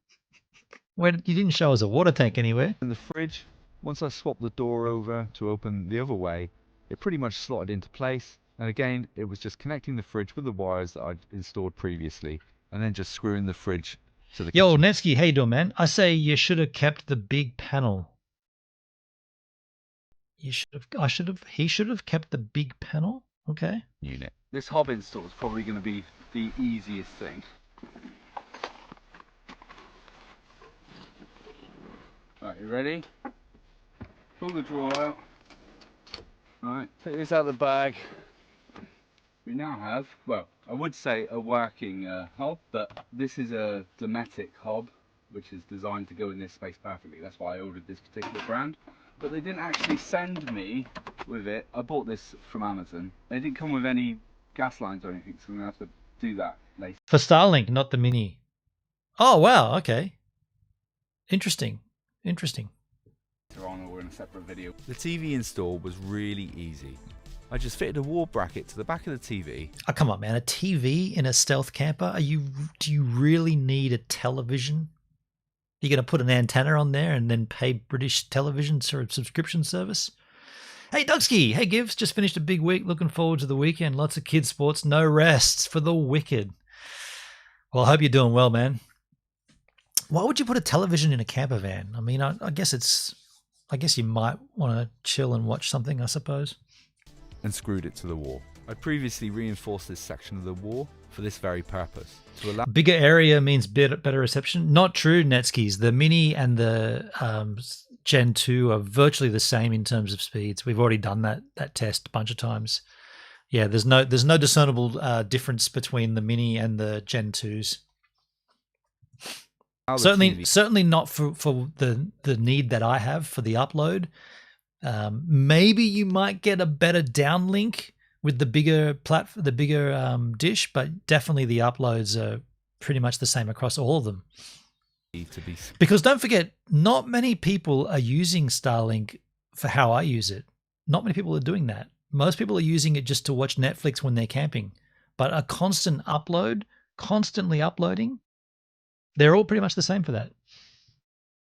You didn't show us a water tank anywhere. in the fridge. Once I swapped the door over to open the other way, it pretty much slotted into place. And again, it was just connecting the fridge with the wires that I'd installed previously, and then just screwing the fridge to the Yo, kitchen Nevsky, how you doing, man? I say you should have kept the big panel. He should have kept the big panel. Okay. unit. This hob install is probably going to be the easiest thing. Right, you ready? Pull the drawer out. Right, take this out of the bag. We now have, well, I would say a working hob, but this is a Dometic hob, which is designed to go in this space perfectly. That's why I ordered this particular brand. But they didn't actually send me with it. I bought this from Amazon. They didn't come with any gas lines or anything, so I'm going to have to do that later. For Starlink, not the Mini. Oh, wow. Okay. Interesting. Later on, or in a separate video. The TV install was really easy. I just fitted a wall bracket to the back of the TV. Oh, come on, man. A TV in a stealth camper? Do you really need a television? You're going to put an antenna on there and then pay British Television for a subscription service? Hey, Dugsky. Hey, Gibbs. Just finished a big week. Looking forward to the weekend. Lots of kids' sports. No rests for the wicked. Well, I hope you're doing well, man. Why would you put a television in a camper van? I mean, I guess you might want to chill and watch something, I suppose. And screwed it to the wall. I previously reinforced this section of the wall for this very purpose. To allow Bigger area means better reception. Not true, Netskis. The Mini and the Gen 2 are virtually the same in terms of speeds. We've already done that test a bunch of times. Yeah, there's no discernible difference between the Mini and the Gen 2s. Certainly not for the need that I have for the upload. Maybe you might get a better downlink with the bigger dish, but definitely the uploads are pretty much the same across all of them. Because don't forget, not many people are using Starlink for how I use it. Not many people are doing that. Most people are using it just to watch Netflix when they're camping. But a constant upload, constantly uploading, they're all pretty much the same for that.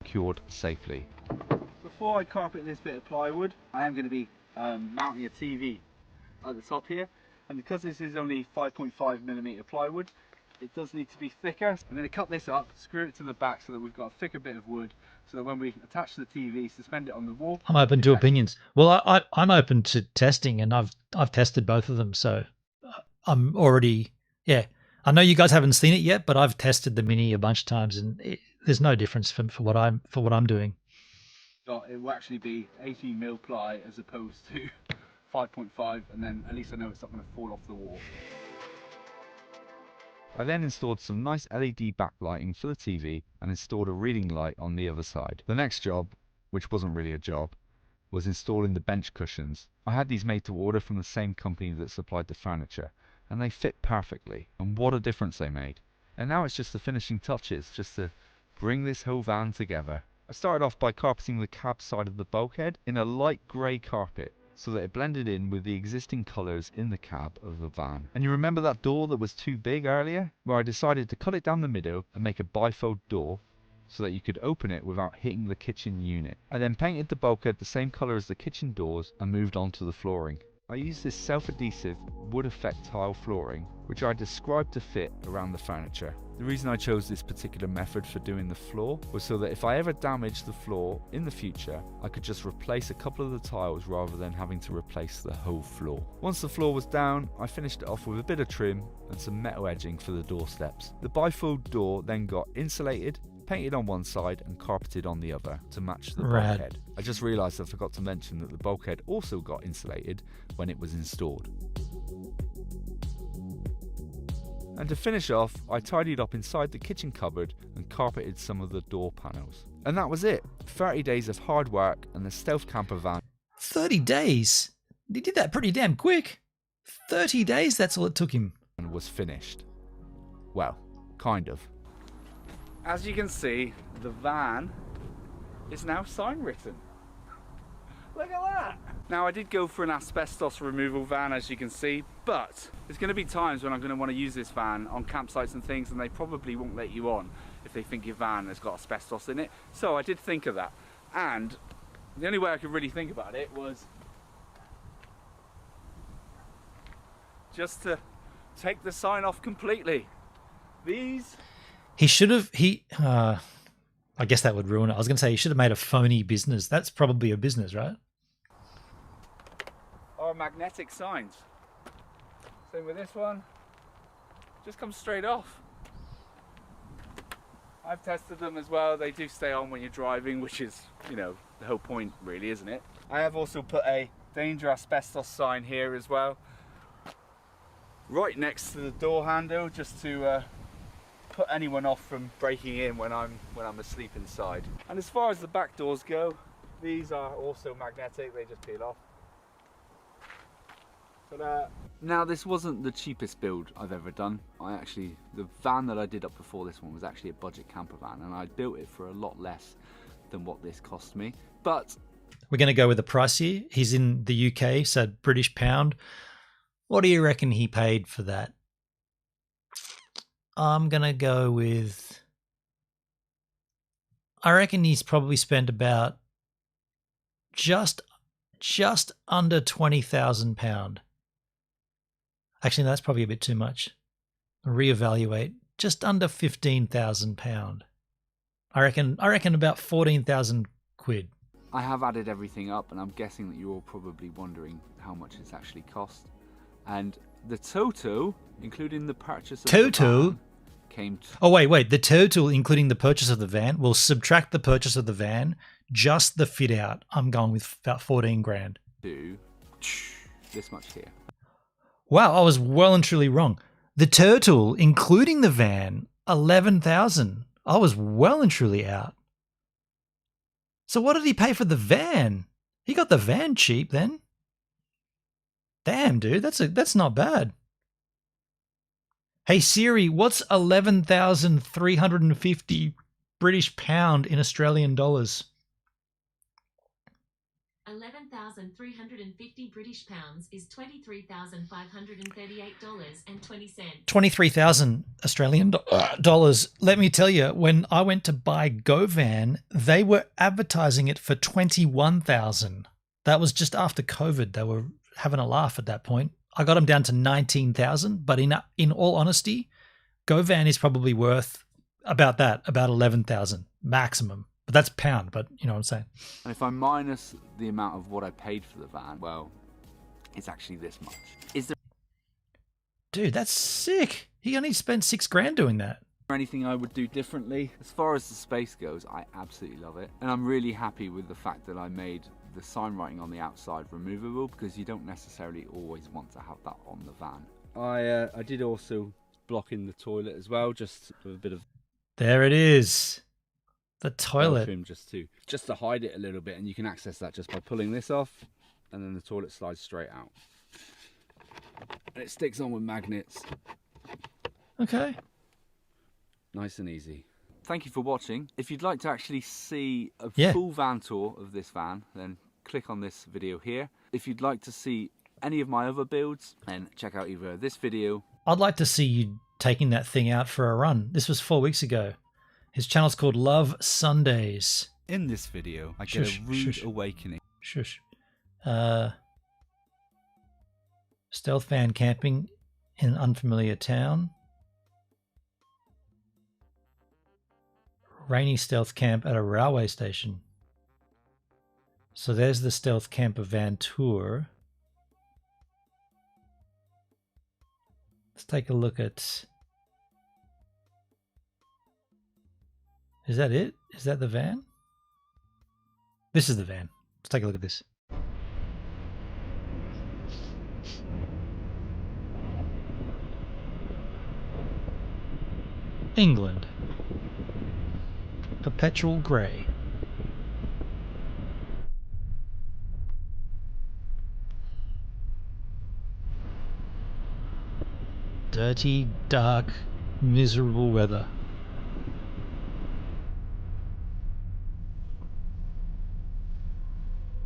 Secured safely. Before I carpet this bit of plywood, I am going to be mounting a TV at the top here, and because this is only 5.5mm plywood, it does need to be thicker. I'm going to cut this up, screw it to the back so that we've got a thicker bit of wood, so that when we attach to the TV, suspend it on the wall. I'm open to opinions. Well, I'm open to testing, and I've tested both of them, so I'm already, yeah. I know you guys haven't seen it yet, but I've tested the Mini a bunch of times, and there's no difference for what I'm doing. It will actually be 18mm ply as opposed to 5.5, and then at least I know it's not going to fall off the wall. I then installed some nice LED backlighting for the TV and installed a reading light on the other side. The next job, which wasn't really a job, was installing the bench cushions. I had these made to order from the same company that supplied the furniture, and they fit perfectly, and what a difference they made. And now it's just the finishing touches, just to bring this whole van together. I started off by carpeting the cab side of the bulkhead in a light grey carpet, so that it blended in with the existing colours in the cab of the van. And you remember that door that was too big earlier? Where I decided to cut it down the middle and make a bifold door, so that you could open it without hitting the kitchen unit. I then painted the bulkhead the same colour as the kitchen doors and moved on to the flooring. I used this self-adhesive wood effect tile flooring, which I described to fit around the furniture. The reason I chose this particular method for doing the floor was so that if I ever damaged the floor in the future, I could just replace a couple of the tiles rather than having to replace the whole floor. Once the floor was down, I finished it off with a bit of trim and some metal edging for the door steps. The bifold door then got insulated painted on one side and carpeted on the other to match the Rad. bulkhead. I just realised I forgot to mention that the bulkhead also got insulated when it was installed. And to finish off, I tidied up inside the kitchen cupboard and carpeted some of the door panels. And that was it. 30 days of hard work and the stealth camper van 30 days? He did that pretty damn quick. 30 days, that's all it took him. was finished. Well, kind of. As you can see, the van is now sign written. Look at that! Now I did go for an asbestos removal van, as you can see, but there's going to be times when I'm going to want to use this van on campsites and things, and they probably won't let you on if they think your van has got asbestos in it. So I did think of that, and the only way I could really think about it was just to take the sign off completely. These... He should have, I guess that would ruin it. I was going to say he should have made a phony business. That's probably a business, right? Are magnetic signs. Same with this one. Just comes straight off. I've tested them as well. They do stay on when you're driving, which is, you know, the whole point really, isn't it? I have also put a danger asbestos sign here as well, right next to the door handle, just to put anyone off from breaking in when I'm asleep inside. And as far as the back doors go, these are also magnetic. They just peel off. Now this wasn't the cheapest build I've ever done. The van that I did up before this one was actually a budget camper van, and I built it for a lot less than what this cost me. But we're going to go with the price here. He's in the UK, so British pound. What do you reckon he paid for that? I'm going to go with, I reckon he's probably spent about just under £20,000. Actually, no, that's probably a bit too much. Reevaluate. Just under £15,000. I reckon about 14,000 quid. I have added everything up, and I'm guessing that you're all probably wondering how much it's actually cost. And the total, including the purchase of the van, came to... Oh, wait. The total, including the purchase of the van, will subtract the purchase of the van, just the fit out. I'm going with about 14 grand. To this much here. Wow, I was well and truly wrong. The total, including the van, 11,000. I was well and truly out. So what did he pay for the van? He got the van cheap then. Damn, dude, that's not bad. Hey Siri, what's 11,350 British pound in Australian dollars? 11,350 British pounds is $23,538.20. 23,000 Australian dollars. Let me tell you, when I went to buy GoVan, they were advertising it for 21,000. That was just after COVID. They were having a laugh at that point. I got them down to 19,000, but in all honesty, GoVan is probably worth about 11,000 maximum. But that's pound, but you know what I'm saying. And if I minus the amount of what I paid for the van, well, it's actually this much. Is there... Dude, that's sick. He only spent 6 grand doing that. Anything I would do differently? As far as the space goes, I absolutely love it. And I'm really happy with the fact that I made the sign writing on the outside removable, because you don't necessarily always want to have that on the van. I did also block in the toilet as well, just with a bit of... There it is. The toilet. Just to hide it a little bit, and you can access that just by pulling this off, and then the toilet slides straight out. And it sticks on with magnets. Okay. Nice and easy. Thank you for watching. If you'd like to actually see a full van tour of this van, then click on this video here. If you'd like to see any of my other builds, then check out either this video. I'd like to see you taking that thing out for a run. This was 4 weeks ago. His channel's called LoveSundays. In this video, I get a rude awakening. Shush. Stealth van camping in an unfamiliar town. Rainy stealth camp at a railway station. So there's the stealth camper van tour. Let's take a look at... Is that it? Is that the van? This is the van. Let's take a look at this. England. Perpetual grey. Dirty, dark, miserable weather.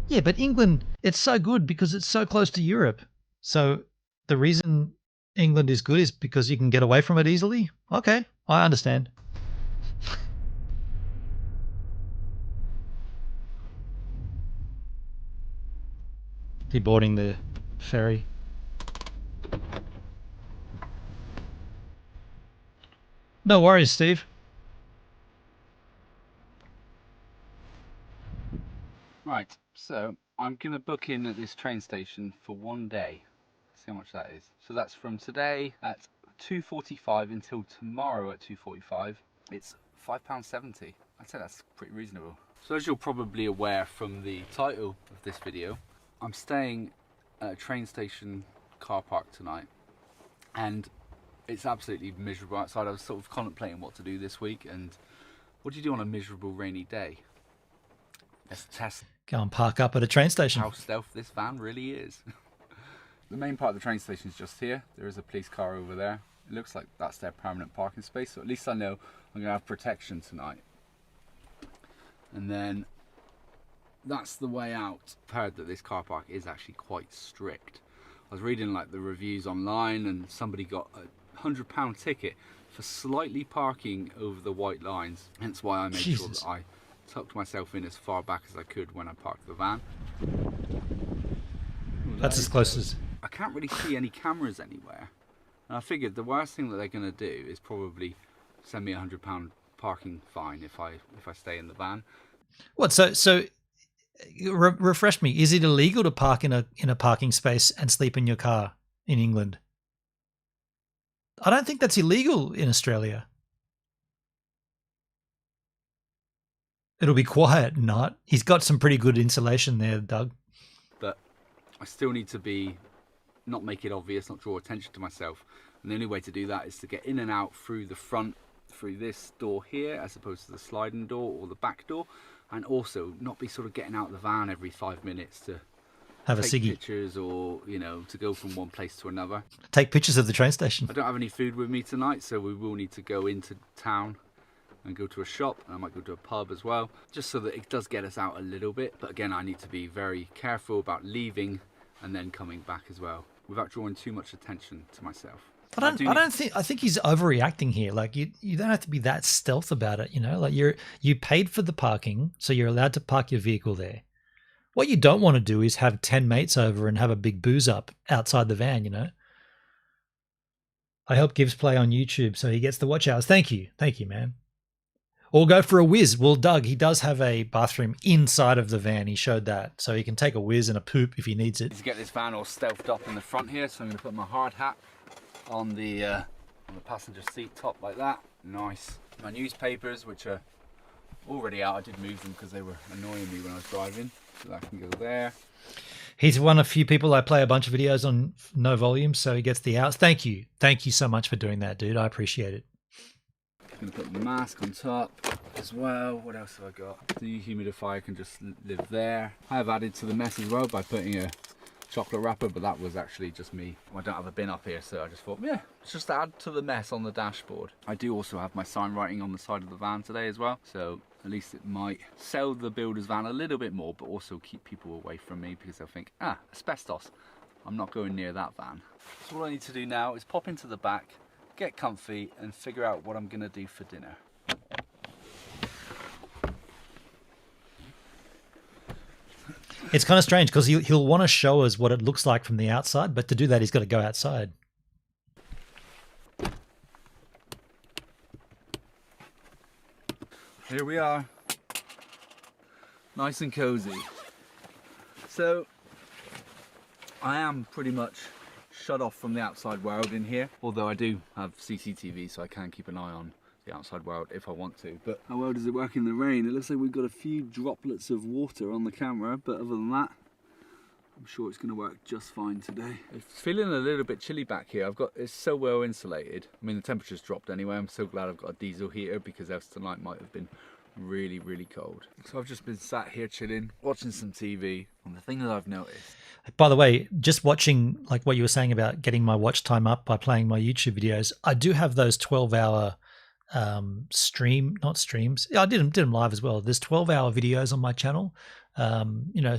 Yeah, but England, it's so good because it's so close to Europe. So the reason England is good is because you can get away from it easily? Okay, I understand. He boarding the ferry. No worries, Steve. Right, so I'm going to book in at this train station for 1 day. See how much that is. So that's from today at 2:45 until tomorrow at 2:45. It's £5.70. I'd say that's pretty reasonable. So as you're probably aware from the title of this video, I'm staying at a train station car park tonight, and it's absolutely miserable outside. I was sort of contemplating what to do this week, and what do you do on a miserable rainy day? Let's test. Go and park up at a train station. How stealth this van really is. The main part of the train station is just here. There is a police car over there. It looks like that's their permanent parking space, so at least I know I'm going to have protection tonight. And then that's the way out. I've heard that this car park is actually quite strict. I was reading like the reviews online, and somebody got a £100 ticket for slightly parking over the white lines. Hence why I made sure that I tucked myself in as far back as I could when I parked the van. That's as close as... I can't really see any cameras anywhere. And I figured the worst thing that they're going to do is probably send me a £100 parking fine if I stay in the van. What? So refresh me. Is it illegal to park in a parking space and sleep in your car in England? I don't think that's illegal in Australia. It'll be quiet, not. He's got some pretty good insulation there, Doug. But I still need to not make it obvious, not draw attention to myself. And the only way to do that is to get in and out through the front, through this door here, as opposed to the sliding door or the back door. And also not be sort of getting out of the van every 5 minutes to have a take ciggy, pictures, or, you know, to go from one place to another. Take pictures of the train station. I don't have any food with me tonight, so we will need to go into town and go to a shop, and I might go to a pub as well, just so that it does get us out a little bit. But again, I need to be very careful about leaving and then coming back as well, without drawing too much attention to myself. I think he's overreacting here. Like you don't have to be that stealth about it, you know? Like you paid for the parking, so you're allowed to park your vehicle there. What you don't want to do is have 10 mates over and have a big booze up outside the van, you know? I help Gibbs play on YouTube so he gets the watch hours. Thank you, man. Or go for a whiz. Well, Doug, he does have a bathroom inside of the van. He showed that. So he can take a whiz and a poop if he needs it. To get this van all stealthed up in the front here, so I'm going to put my hard hat on the passenger seat top like that. Nice. My newspapers, which are already out. I did move them because they were annoying me when I was driving. So that can go there. He's one of few people I play a bunch of videos on no volume, so he gets the outs. Thank you. Thank you so much for doing that, dude. I appreciate it. I'm going to put the mask on top as well. What else have I got? The humidifier can just live there. I have added to the mess as well by putting a chocolate wrapper, but that was actually just me. I don't have a bin up here, so I just thought, yeah, let's just add to the mess on the dashboard. I do also have my sign writing on the side of the van today as well, so at least it might sell the builder's van a little bit more, but also keep people away from me because they'll think, asbestos. I'm not going near that van. So all I need to do now is pop into the back, get comfy, and figure out what I'm going to do for dinner. It's kind of strange because he'll want to show us what it looks like from the outside, but to do that, he's got to go outside. Here we are, nice and cozy. So I am pretty much shut off from the outside world in here, although I do have CCTV, so I can keep an eye on the outside world if I want to. But how well does it work in the rain? It looks like we've got a few droplets of water on the camera, but other than that, I'm sure it's going to work just fine today. It's feeling a little bit chilly back here. It's so well insulated. I mean, the temperature's dropped anyway. I'm so glad I've got a diesel heater, because else tonight might have been really, really cold. So I've just been sat here chilling, watching some TV, and the thing that I've noticed. By the way, just watching, like what you were saying about getting my watch time up by playing my YouTube videos, I do have those 12-hour not streams. Yeah, I did them live as well. There's 12-hour videos on my channel. You know,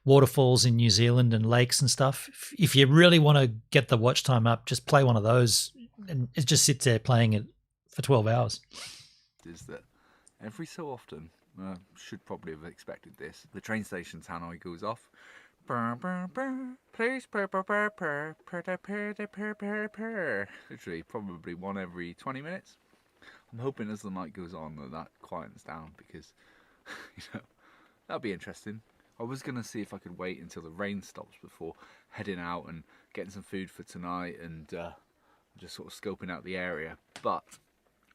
waterfalls in New Zealand and lakes and stuff. If you really want to get the watch time up, just play one of those and it just sits there playing it for 12 hours. Is that every so often, should probably have expected this, the train station tannoy goes off. Please, literally probably one every 20 minutes. I'm hoping as the night goes on that quietens down, because you know, that'd be interesting. I was going to see if I could wait until the rain stops before heading out and getting some food for tonight and just sort of scoping out the area, but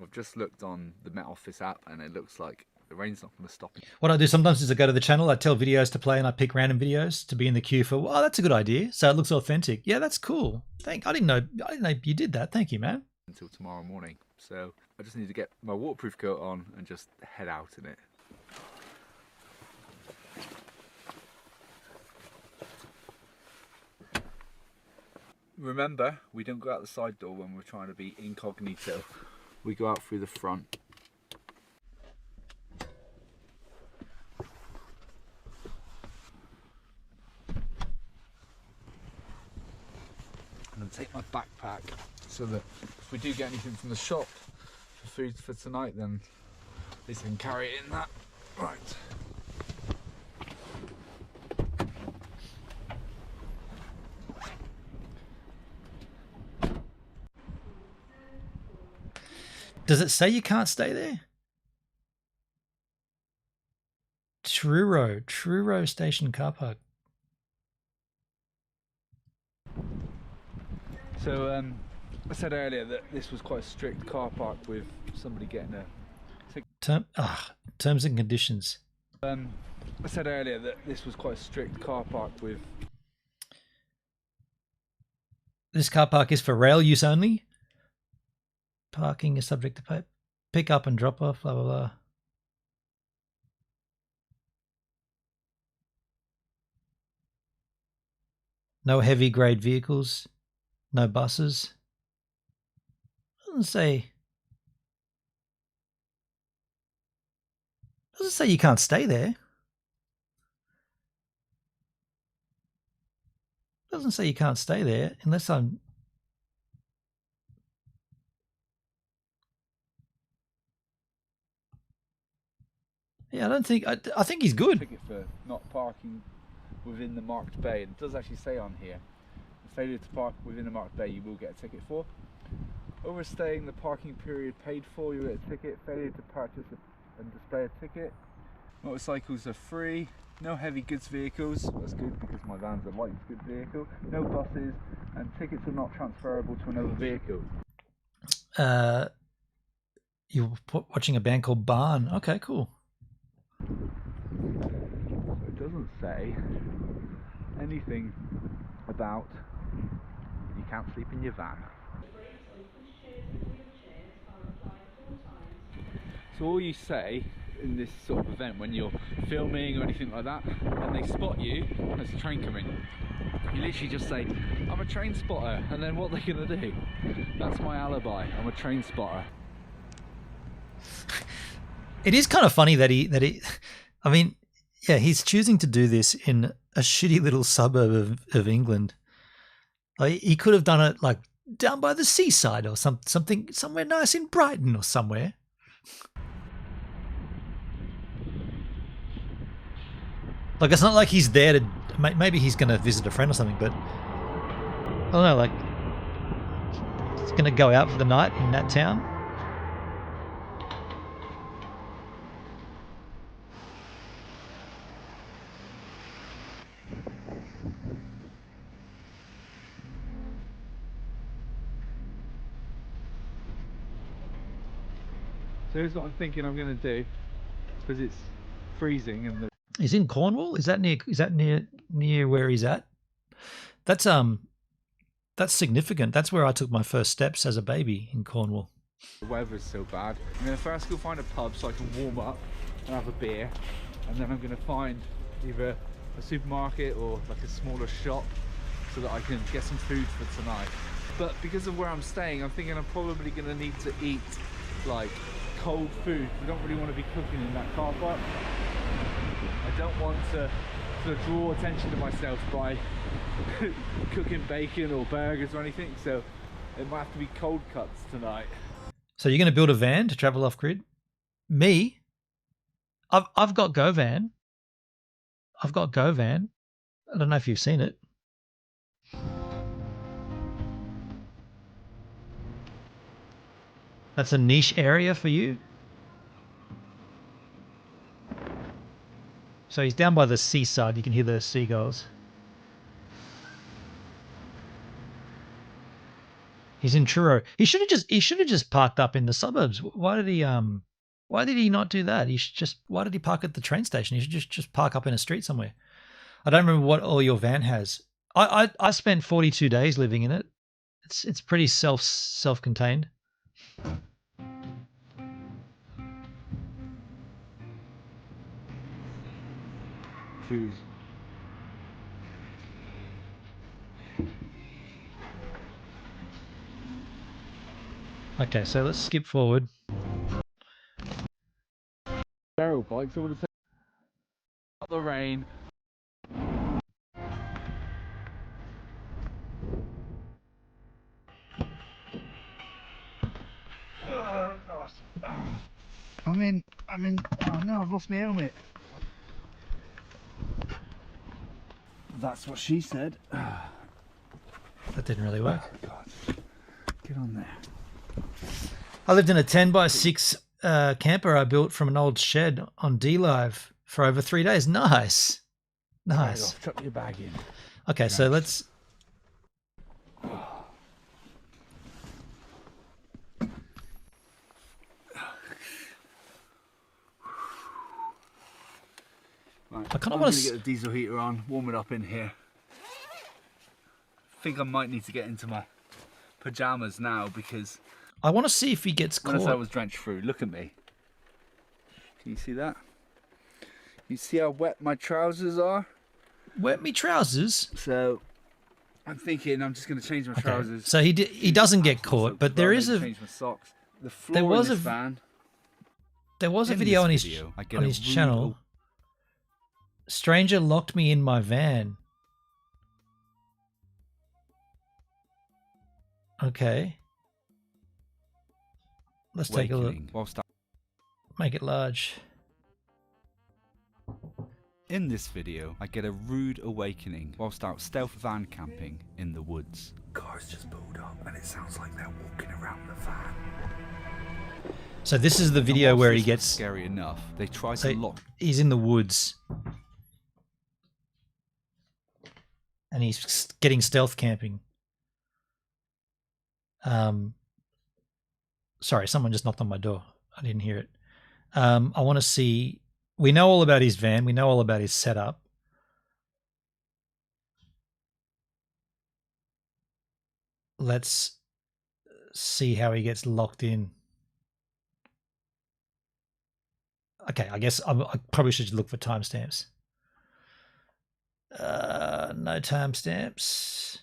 I've just looked on the Met Office app and it looks like the rain's not going to stop. What I do sometimes is I go to the channel, I tell videos to play, and I pick random videos to be in the queue for. Oh, that's a good idea. So it looks authentic. Yeah, that's cool. I didn't know you did that. Thank you, man. Until tomorrow morning. So I just need to get my waterproof coat on and just head out in it. Remember, we don't go out the side door when we're trying to be incognito. We go out through the front. I'm going to take my backpack so that if we do get anything from the shop for food for tonight, then at least I can carry it in that. Right. Does it say you can't stay there? Truro Station car park. So I said earlier that this was quite a strict car park with somebody getting a ticket. Terms and conditions. I said earlier that this was quite a strict car park with. This car park is for rail use only. Parking is subject to pick up and drop off, blah, blah, blah. No heavy grade vehicles, no buses. Doesn't say you can't stay there. Doesn't say you can't stay there unless I'm. Yeah, I don't think. I think he's good. Ticket for not parking within the marked bay. It does actually say on here, failure to park within the marked bay, you will get a ticket for. Overstaying the parking period paid for, you get a ticket. Failure to purchase and display a ticket. Motorcycles are free. No heavy goods vehicles. That's good because my van's a light goods vehicle. No buses, and tickets are not transferable to another vehicle. You're watching a band called Barn. Okay, cool. So it doesn't say anything about you can't sleep in your van. So all you say in this sort of event when you're filming or anything like that and they spot you, there's a train coming, you literally just say, I'm a train spotter, and then what are they going to do? That's my alibi, I'm a train spotter. It is kind of funny that he I mean, yeah, he's choosing to do this in a shitty little suburb of England. Like, he could have done it like down by the seaside or something somewhere nice in Brighton or somewhere. Like, it's not like he's there to, maybe he's going to visit a friend or something, but I don't know, like, he's going to go out for the night in that town. So here's what I'm thinking I'm going to do, because it's freezing and He's in Cornwall. Is that near where he's at? That's significant. That's where I took my first steps as a baby, in Cornwall. the weather's so bad. I'm going to first go find a pub so I can warm up and have a beer, and then I'm going to find either a supermarket or like a smaller shop so that I can get some food for tonight. But because of where I'm staying, I'm thinking I'm probably going to need to eat like cold food. I don't really want to be cooking in that car park. I don't want to sort of draw attention to myself by cooking bacon or burgers or anything, so it might have to be cold cuts tonight. So you're going to build a van to travel off grid? Me? I've got GoVan. I've got GoVan. I don't know if you've seen it. That's a niche area for you. So he's down by the seaside. You can hear the seagulls. He's in Truro. He should have just parked up in the suburbs. Why did he not do that? Why did he park at the train station? He should just park up in a street somewhere. I don't remember what all your van has. I spent 42 days living in it. It's pretty self-contained. Food. Okay, so let's skip forward. Barrel bikes, I would have taken out the rain. I'm in, oh no, I've lost my helmet. That's what she said. That didn't really work. Oh, God. Get on there. I lived in a 10x6 camper I built from an old shed on D-Live for over 3 days. Nice. Nice. Right, chuck your bag in. Okay, nice. So let's... Right, I kind of I'm want to to get the diesel heater on, warm it up in here. I think I might need to get into my pajamas now because I want to see if he gets caught. Notice I was drenched through. Look at me. Can you see that? You see how wet my trousers are? Wet me trousers? So I'm thinking I'm just going to change my trousers. So he doesn't get caught, but there is a... Change my socks. The floor in this van. There was a video on his channel. Stranger locked me in my van. Okay. Let's take a look. Make it large. In this video, I get a rude awakening whilst out stealth van camping in the woods. Cars just pulled up and it sounds like they're walking around the van. So this is the video where he gets... Scary enough. They try to lock... He's in the woods. And he's getting stealth camping. Sorry, someone just knocked on my door. I didn't hear it. I want to see... We know all about his van. We know all about his setup. Let's see how he gets locked in. Okay, I guess I probably should look for timestamps. No timestamps.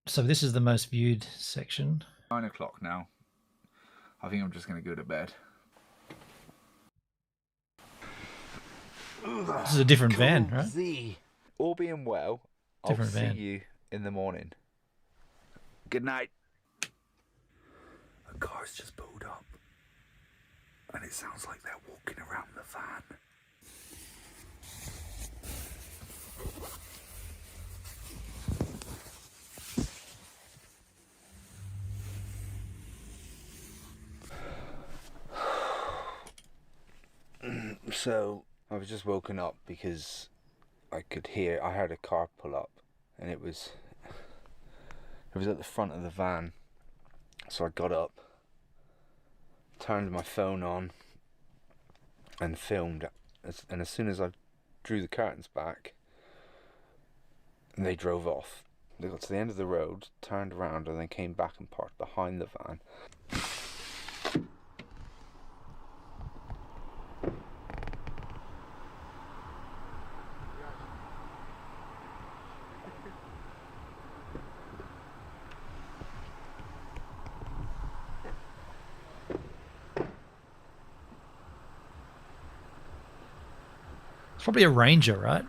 So this is the most viewed section. 9 o'clock now. I think I'm just going to go to bed. This is a different van, right? All being well, Different I'll van. see you in the morning. Good night. A car's just pulled up. And it sounds like they're walking around the van. So I was just woken up because I heard a car pull up, and it was at the front of the van. So I got up, turned my phone on, and filmed. And as soon as I drew the curtains back, they drove off. They got to the end of the road, turned around, and then came back and parked behind the van. It's probably a Ranger, right?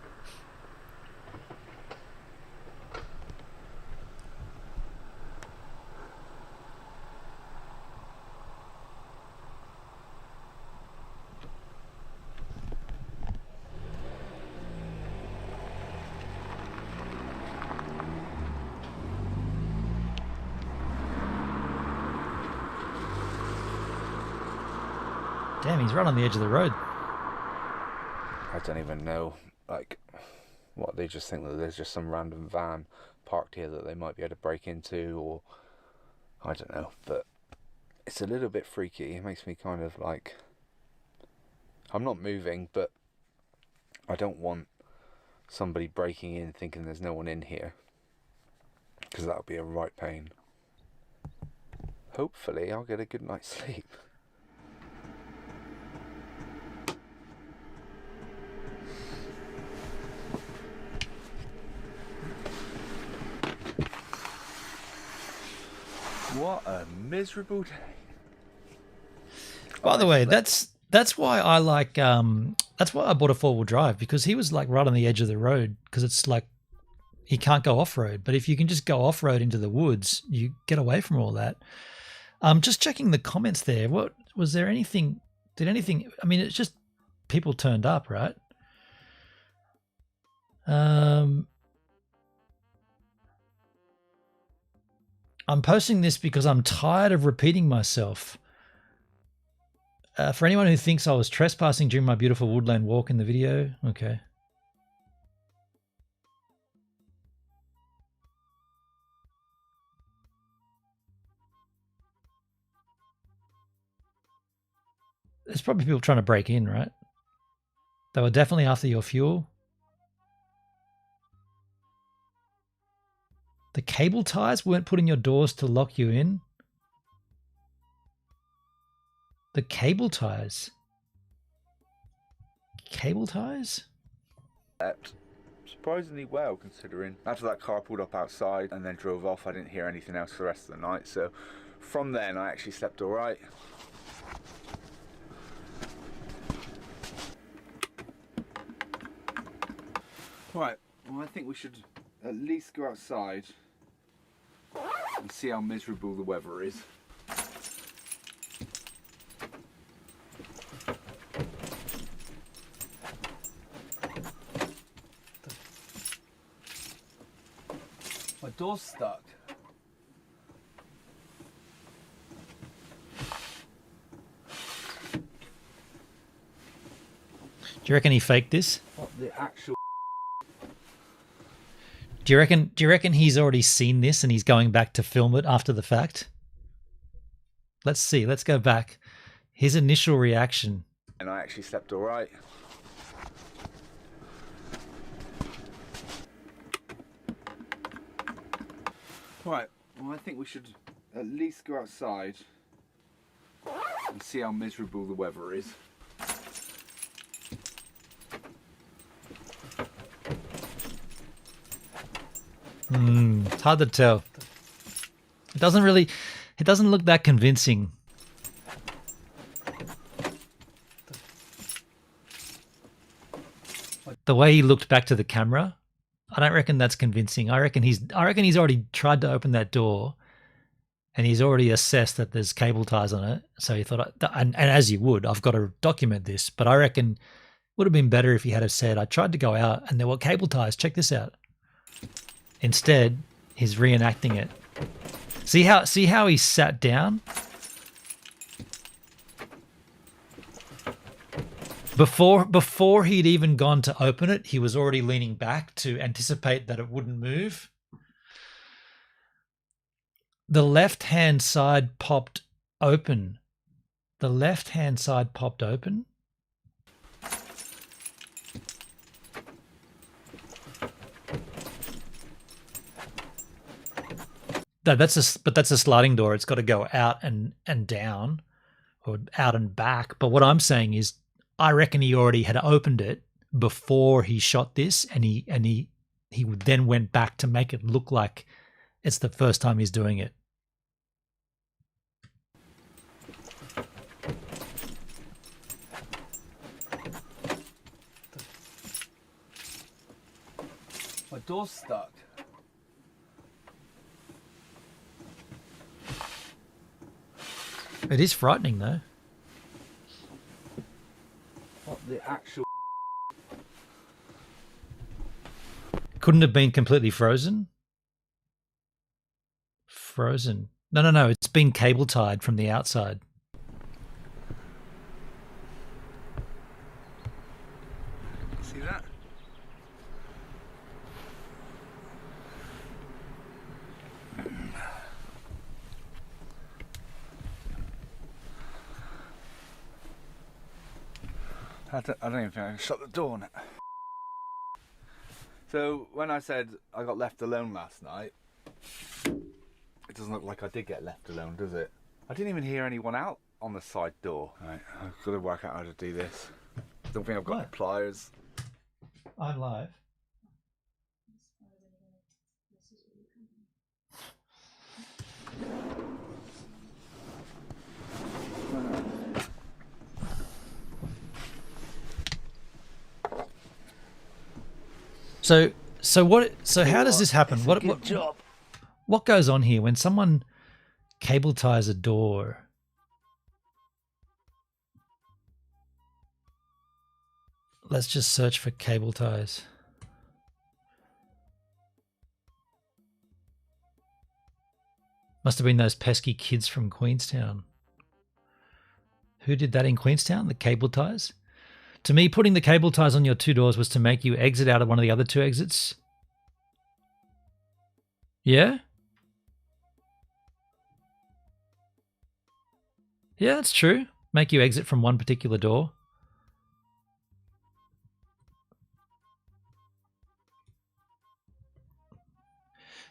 Damn, he's right on the edge of the road. I don't even know, like, what they just think that there's just some random van parked here that they might be able to break into, or I don't know, but it's a little bit freaky. It makes me kind of like, I'm not moving, but I don't want somebody breaking in thinking there's no one in here, because that would be a right pain. Hopefully I'll get a good night's sleep. What a miserable day. By the way, that's why I like that's why I bought a 4-wheel drive, because he was like right on the edge of the road, because it's like he can't go off-road. But if you can just go off-road into the woods, you get away from all that. Just checking the comments there. What was there anything? Did anything? I mean, it's just people turned up, right? I'm posting this because I'm tired of repeating myself. For anyone who thinks I was trespassing during my beautiful woodland walk in the video, okay. There's probably people trying to break in, right? They were definitely after your fuel. The cable ties weren't put in your doors to lock you in. The cable ties. Cable ties? Surprisingly well, considering after that car pulled up outside and then drove off, I didn't hear anything else for the rest of the night. So from then I actually slept all right. Right, well I think we should at least go outside and see how miserable the weather is. My door's stuck. Do you reckon he faked this? What the actual... Do you reckon he's already seen this and he's going back to film it after the fact? Let's see. Let's go back. His initial reaction. And I actually slept all right. Right, well I think we should at least go outside and see how miserable the weather is. It's hard to tell. It doesn't look that convincing. The way he looked back to the camera, I don't reckon that's convincing. I reckon he's already tried to open that door, and he's already assessed that there's cable ties on it. So he thought, and as you would, I've got to document this. But I reckon it would have been better if he had have said, I tried to go out and there were cable ties. Check this out. Instead, he's reenacting it. See how he sat down? Before he'd even gone to open it, he was already leaning back to anticipate that it wouldn't move. The left-hand side popped open. The left-hand side popped open. No, that's a sliding door. It's got to go out and down, or out and back. But what I'm saying is, I reckon he already had opened it before he shot this, and he then went back to make it look like it's the first time he's doing it. My door's stuck. It is frightening, though. What the actual... Couldn't have been completely frozen? Frozen. No. It's been cable tied from the outside. See that? I don't even think I can shut the door on it. So when I said I got left alone last night, it doesn't look like I did get left alone, does it? I didn't even hear anyone out on the side door. Right, I've got to work out how to do this. Don't think I've got any pliers. I'm live. So how does this happen? What goes on here when someone cable ties a door? Let's just search for cable ties. Must have been those pesky kids from Queenstown. Who did that in Queenstown? The cable ties? To me, putting the cable ties on your two doors was to make you exit out of one of the other two exits. Yeah? Yeah, that's true. Make you exit from one particular door.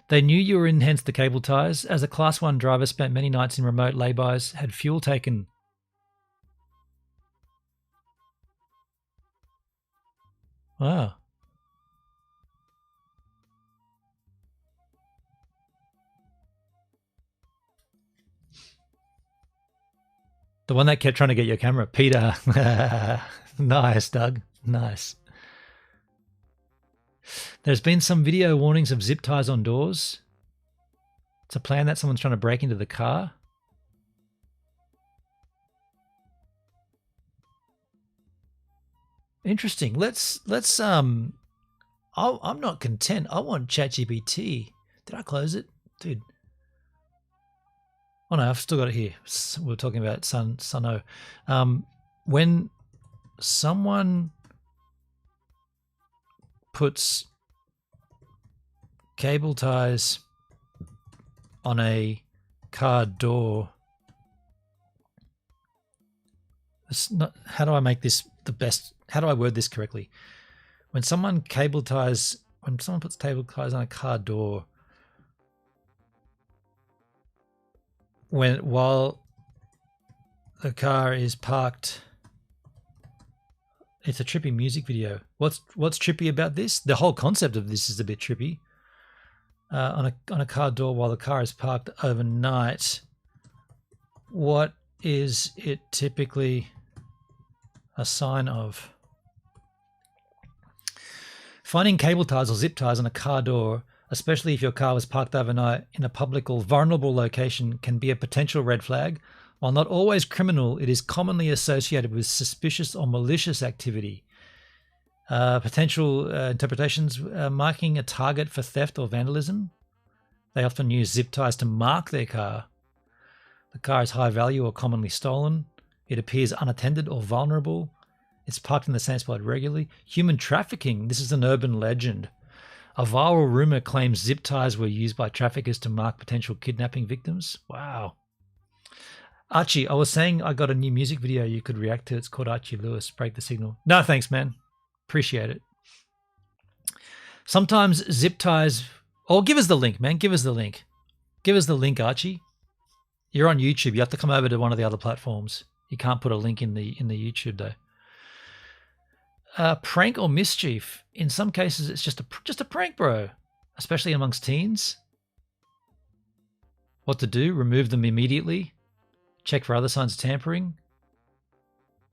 They knew you were in, hence the cable ties. As a Class 1 driver, spent many nights in remote laybys, had fuel taken. Wow. The one that kept trying to get your camera. Peter. Nice, Doug. Nice. There's been some video warnings of zip ties on doors. It's a plan that someone's trying to break into the car. Interesting. Let's I'm not content. I want ChatGPT. Did I close it? Dude. Oh no, I've still got it here. We're talking about Suno. When someone puts cable ties on a car door, it's not, how do I make this the best? How do I word this correctly? When someone puts cable ties on a car door, while the car is parked, it's a trippy music video. What's trippy about this? The whole concept of this is a bit trippy. On a car door while the car is parked overnight, what is it typically a sign of? Finding cable ties or zip ties on a car door, especially if your car was parked overnight in a public or vulnerable location, can be a potential red flag. While not always criminal, it is commonly associated with suspicious or malicious activity. Potential interpretations, marking a target for theft or vandalism. They often use zip ties to mark their car. The car is high value or commonly stolen. It appears unattended or vulnerable. It's parked in the same spot regularly. Human trafficking. This is an urban legend. A viral rumor claims zip ties were used by traffickers to mark potential kidnapping victims. Wow. Archie, I was saying I got a new music video you could react to. It's called Archie Lewis, Break the Signal. No, thanks, man. Appreciate it. Sometimes zip ties... Oh, give us the link, man. Give us the link. Give us the link, Archie. You're on YouTube. You have to come over to one of the other platforms. You can't put a link in the YouTube, though. Prank or mischief. In some cases, it's just a prank, bro. Especially amongst teens. What to do? Remove them immediately. Check for other signs of tampering.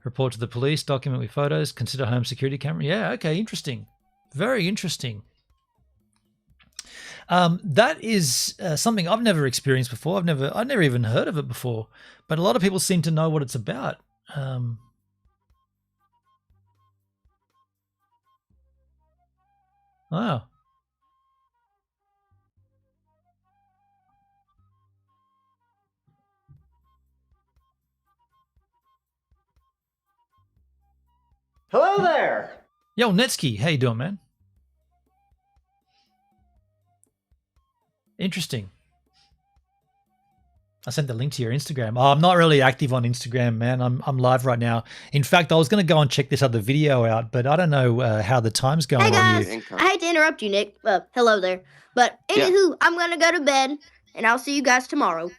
Report to the police. Document with photos. Consider home security camera. Yeah, okay, interesting. Very interesting. That is something I've never experienced before. I've never even heard of it before. But a lot of people seem to know what it's about. Wow. Hello there. Yo, Netsky, how you doing, man? Interesting. I sent the link to your Instagram. Oh, I'm not really active on Instagram, man. I'm live right now. In fact, I was going to go and check this other video out, but I don't know how the time's going on Hey you. guys, I hate to interrupt you, Nick. Hello there. But anywho, I'm gonna go to bed, and I'll see you guys tomorrow.